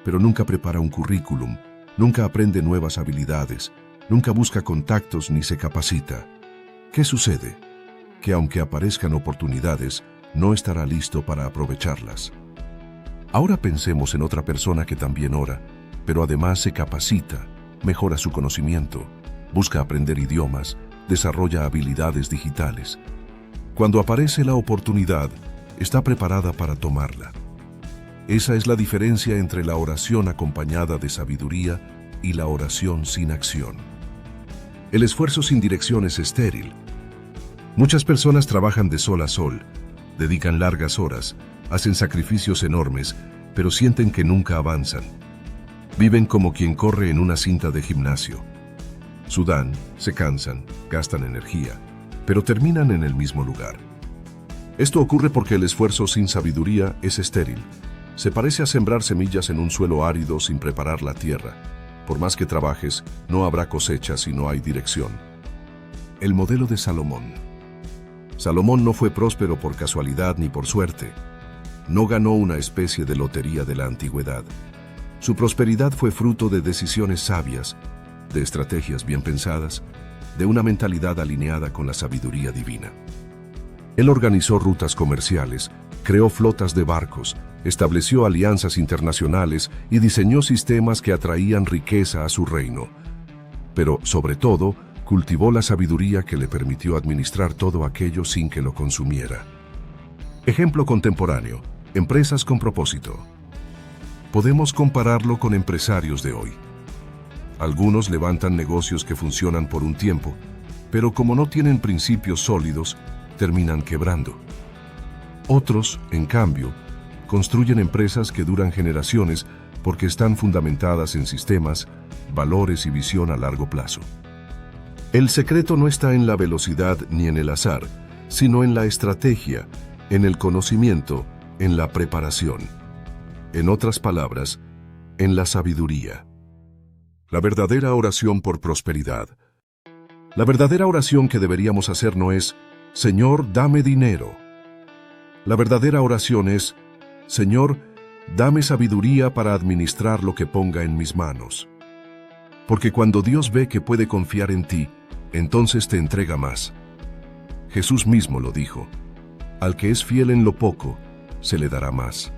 pero nunca prepara un currículum, nunca aprende nuevas habilidades, nunca busca contactos ni se capacita. ¿Qué sucede? Que aunque aparezcan oportunidades, no estará listo para aprovecharlas. Ahora pensemos en otra persona que también ora, pero además se capacita, mejora su conocimiento, busca aprender idiomas, desarrolla habilidades digitales. Cuando aparece la oportunidad, está preparada para tomarla. Esa es la diferencia entre la oración acompañada de sabiduría y la oración sin acción. El esfuerzo sin dirección es estéril. Muchas personas trabajan de sol a sol, dedican largas horas, hacen sacrificios enormes, pero sienten que nunca avanzan. Viven como quien corre en una cinta de gimnasio. Sudan, se cansan, gastan energía, pero terminan en el mismo lugar. Esto ocurre porque el esfuerzo sin sabiduría es estéril. Se parece a sembrar semillas en un suelo árido sin preparar la tierra. Por más que trabajes, no habrá cosecha si no hay dirección. El modelo de Salomón. Salomón no fue próspero por casualidad ni por suerte. No ganó una especie de lotería de la antigüedad. Su prosperidad fue fruto de decisiones sabias, de estrategias bien pensadas, de una mentalidad alineada con la sabiduría divina. Él organizó rutas comerciales, creó flotas de barcos, estableció alianzas internacionales y diseñó sistemas que atraían riqueza a su reino. Pero, sobre todo, cultivó la sabiduría que le permitió administrar todo aquello sin que lo consumiera. Ejemplo contemporáneo: empresas con propósito. Podemos compararlo con empresarios de hoy. Algunos levantan negocios que funcionan por un tiempo, pero como no tienen principios sólidos, terminan quebrando. Otros, en cambio, construyen empresas que duran generaciones porque están fundamentadas en sistemas, valores y visión a largo plazo. El secreto no está en la velocidad ni en el azar, sino en la estrategia, en el conocimiento, en la preparación. En otras palabras, en la sabiduría. La verdadera oración por prosperidad. La verdadera oración que deberíamos hacer no es: Señor, dame dinero. La verdadera oración es: Señor, dame sabiduría para administrar lo que ponga en mis manos. Porque cuando Dios ve que puede confiar en ti, entonces te entrega más. Jesús mismo lo dijo: al que es fiel en lo poco, se le dará más.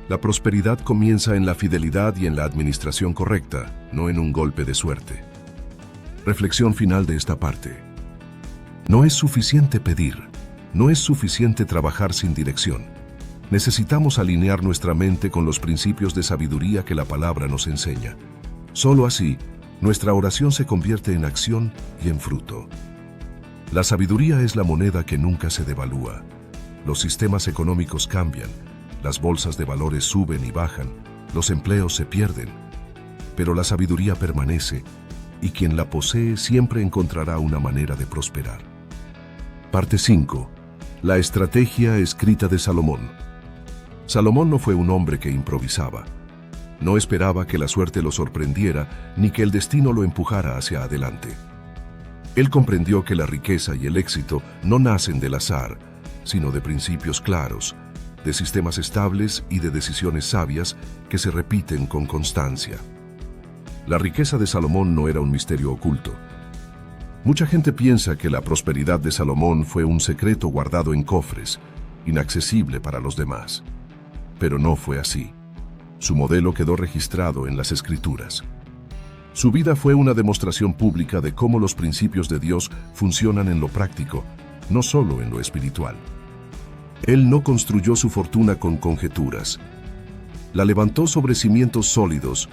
La prosperidad comienza en la fidelidad y en la administración correcta, no en un golpe de suerte. Reflexión final de esta parte. No es suficiente pedir, no es suficiente trabajar sin dirección. Necesitamos alinear nuestra mente con los principios de sabiduría que la palabra nos enseña. Solo así, nuestra oración se convierte en acción y en fruto. La sabiduría es la moneda que nunca se devalúa. Los sistemas económicos cambian, las bolsas de valores suben y bajan, los empleos se pierden. Pero la sabiduría permanece, y quien la posee siempre encontrará una manera de prosperar. Parte 5. La estrategia escrita de Salomón. Salomón no fue un hombre que improvisaba. No esperaba que la suerte lo sorprendiera ni que el destino lo empujara hacia adelante. Él comprendió que la riqueza y el éxito no nacen del azar, sino de principios claros, de sistemas estables y de decisiones sabias que se repiten con constancia. La riqueza de Salomón no era un misterio oculto. Mucha gente piensa que la prosperidad de Salomón fue un secreto guardado en cofres, inaccesible para los demás. Pero no fue así. Su modelo quedó registrado en las Escrituras. Su vida fue una demostración pública de cómo los principios de Dios funcionan en lo práctico, no solo en lo espiritual. Él no construyó su fortuna con conjeturas. La levantó sobre cimientos sólidos: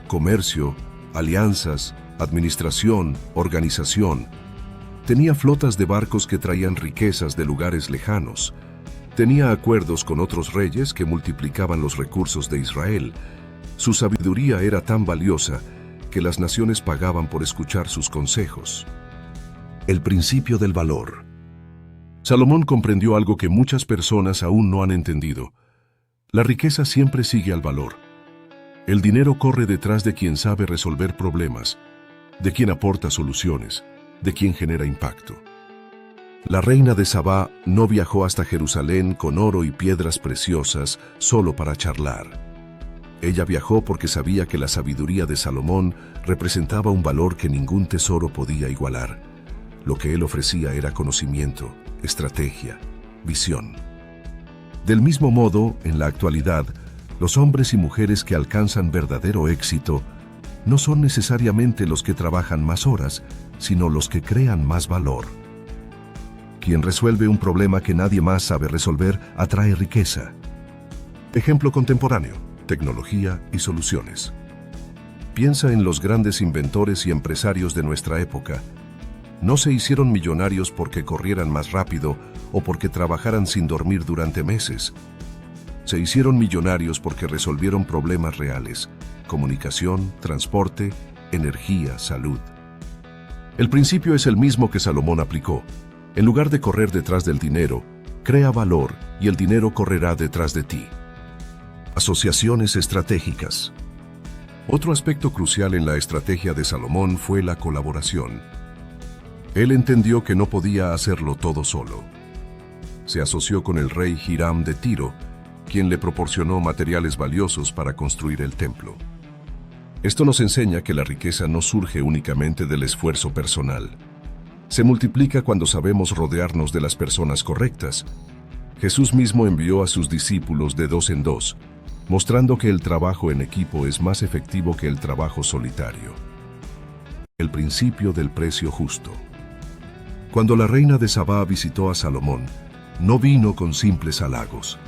comercio, alianzas, administración, organización. Tenía flotas de barcos que traían riquezas de lugares lejanos. Tenía acuerdos con otros reyes que multiplicaban los recursos de Israel. Su sabiduría era tan valiosa que las naciones pagaban por escuchar sus consejos. El principio del valor. Salomón comprendió algo que muchas personas aún no han entendido. La riqueza siempre sigue al valor. El dinero corre detrás de quien sabe resolver problemas, de quien aporta soluciones, de quien genera impacto. La reina de Sabá no viajó hasta Jerusalén con oro y piedras preciosas solo para charlar. Ella viajó porque sabía que la sabiduría de Salomón representaba un valor que ningún tesoro podía igualar. Lo que él ofrecía era conocimiento, estrategia, visión. Del mismo modo, en la actualidad, los hombres y mujeres que alcanzan verdadero éxito no son necesariamente los que trabajan más horas, sino los que crean más valor. Quien resuelve un problema que nadie más sabe resolver atrae riqueza. Ejemplo contemporáneo: tecnología y soluciones. Piensa en los grandes inventores y empresarios de nuestra época. No se hicieron millonarios porque corrieran más rápido o porque trabajaran sin dormir durante meses. Se hicieron millonarios porque resolvieron problemas reales: comunicación, transporte, energía, salud. El principio es el mismo que Salomón aplicó. En lugar de correr detrás del dinero, crea valor y el dinero correrá detrás de ti. Asociaciones estratégicas. Otro aspecto crucial en la estrategia de Salomón fue la colaboración. Él entendió que no podía hacerlo todo solo. Se asoció con el rey Hiram de Tiro, quien le proporcionó materiales valiosos para construir el templo. Esto nos enseña que la riqueza no surge únicamente del esfuerzo personal. Se multiplica cuando sabemos rodearnos de las personas correctas. Jesús mismo envió a sus discípulos de 2 en 2, mostrando que el trabajo en equipo es más efectivo que el trabajo solitario. El principio del precio justo. Cuando la reina de Sabá visitó a Salomón, no vino con simples halagos.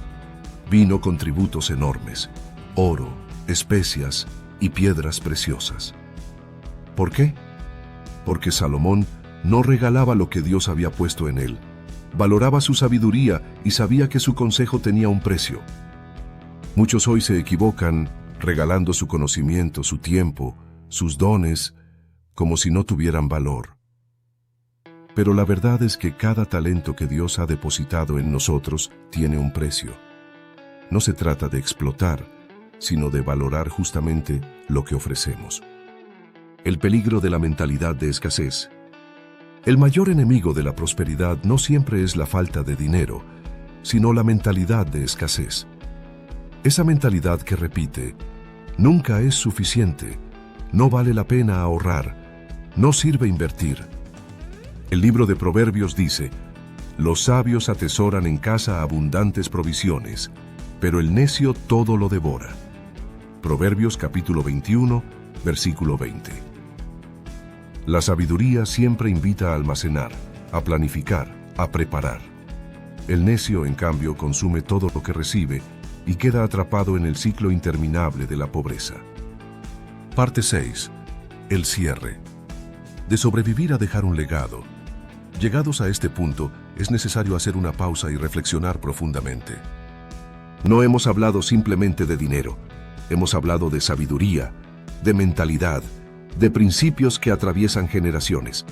Vino con tributos enormes: oro, especias y piedras preciosas. ¿Por qué? Porque Salomón no regalaba lo que Dios había puesto en él. Valoraba su sabiduría y sabía que su consejo tenía un precio. Muchos hoy se equivocan regalando su conocimiento, su tiempo, sus dones, como si no tuvieran valor. Pero la verdad es que cada talento que Dios ha depositado en nosotros tiene un precio. No se trata de explotar, sino de valorar justamente lo que ofrecemos. El peligro de la mentalidad de escasez. El mayor enemigo de la prosperidad no siempre es la falta de dinero, sino la mentalidad de escasez. Esa mentalidad que repite: nunca es suficiente, no vale la pena ahorrar, no sirve invertir. El libro de Proverbios dice: los sabios atesoran en casa abundantes provisiones, pero el necio todo lo devora. Proverbios capítulo 21, versículo 20. La sabiduría siempre invita a almacenar, a planificar, a preparar. El necio, en cambio, consume todo lo que recibe y queda atrapado en el ciclo interminable de la pobreza. Parte 6. El cierre. De sobrevivir a dejar un legado. Llegados a este punto, es necesario hacer una pausa y reflexionar profundamente. No hemos hablado simplemente de dinero. Hemos hablado de sabiduría, de mentalidad, de principios que atraviesan generaciones.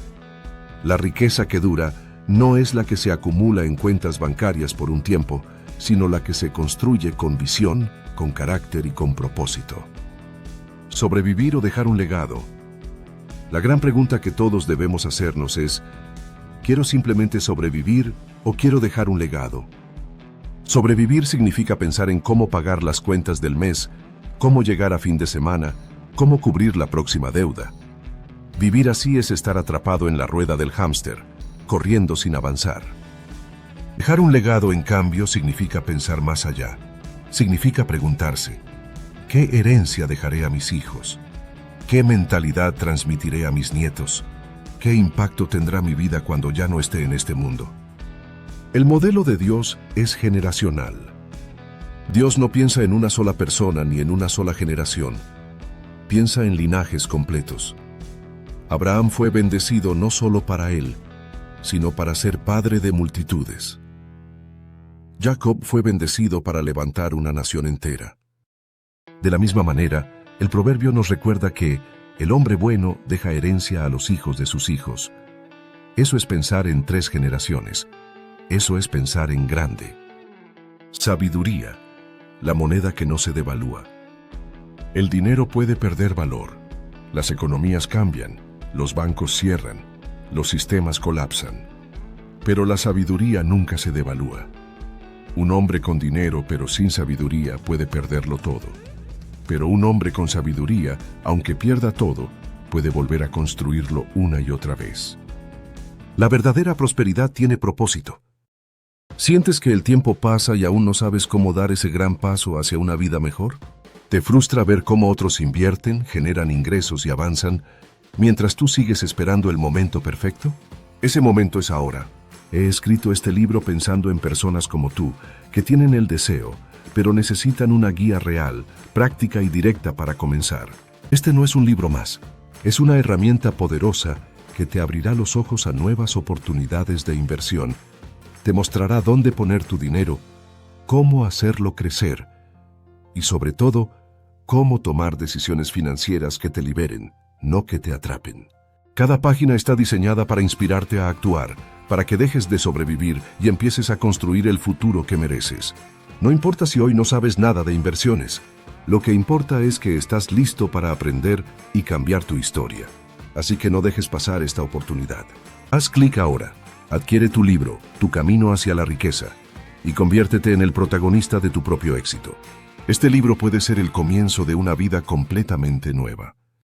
La riqueza que dura no es la que se acumula en cuentas bancarias por un tiempo, sino la que se construye con visión, con carácter y con propósito. Sobrevivir o dejar un legado. La gran pregunta que todos debemos hacernos es: ¿quiero simplemente sobrevivir o quiero dejar un legado? Sobrevivir significa pensar en cómo pagar las cuentas del mes, cómo llegar a fin de semana, cómo cubrir la próxima deuda. Vivir así es estar atrapado en la rueda del hámster, corriendo sin avanzar. Dejar un legado, en cambio, significa pensar más allá. Significa preguntarse: ¿qué herencia dejaré a mis hijos? ¿Qué mentalidad transmitiré a mis nietos? ¿Qué impacto tendrá mi vida cuando ya no esté en este mundo? El modelo de Dios es generacional. Dios no piensa en una sola persona ni en una sola generación. Piensa en linajes completos. Abraham fue bendecido no solo para él, sino para ser padre de multitudes. Jacob fue bendecido para levantar una nación entera. De la misma manera, el proverbio nos recuerda que el hombre bueno deja herencia a los hijos de sus hijos. Eso es pensar en 3 generaciones. Eso es pensar en grande. Sabiduría, la moneda que no se devalúa. El dinero puede perder valor. Las economías cambian, los bancos cierran, los sistemas colapsan. Pero la sabiduría nunca se devalúa. Un hombre con dinero pero sin sabiduría puede perderlo todo. Pero un hombre con sabiduría, aunque pierda todo, puede volver a construirlo una y otra vez. La verdadera prosperidad tiene propósito. ¿Sientes que el tiempo pasa y aún no sabes cómo dar ese gran paso hacia una vida mejor? ¿Te frustra ver cómo otros invierten, generan ingresos y avanzan, mientras tú sigues esperando el momento perfecto? Ese momento es ahora. He escrito este libro pensando en personas como tú, que tienen el deseo, pero necesitan una guía real, práctica y directa para comenzar. Este no es un libro más. Es una herramienta poderosa que te abrirá los ojos a nuevas oportunidades de inversión. Te mostrará dónde poner tu dinero, cómo hacerlo crecer y, sobre todo, cómo tomar decisiones financieras que te liberen, no que te atrapen. Cada página está diseñada para inspirarte a actuar, para que dejes de sobrevivir y empieces a construir el futuro que mereces. No importa si hoy no sabes nada de inversiones. Lo que importa es que estás listo para aprender y cambiar tu historia. Así que no dejes pasar esta oportunidad. Haz clic ahora. Adquiere tu libro, Tu camino hacia la riqueza, y conviértete en el protagonista de tu propio éxito. Este libro puede ser el comienzo de una vida completamente nueva.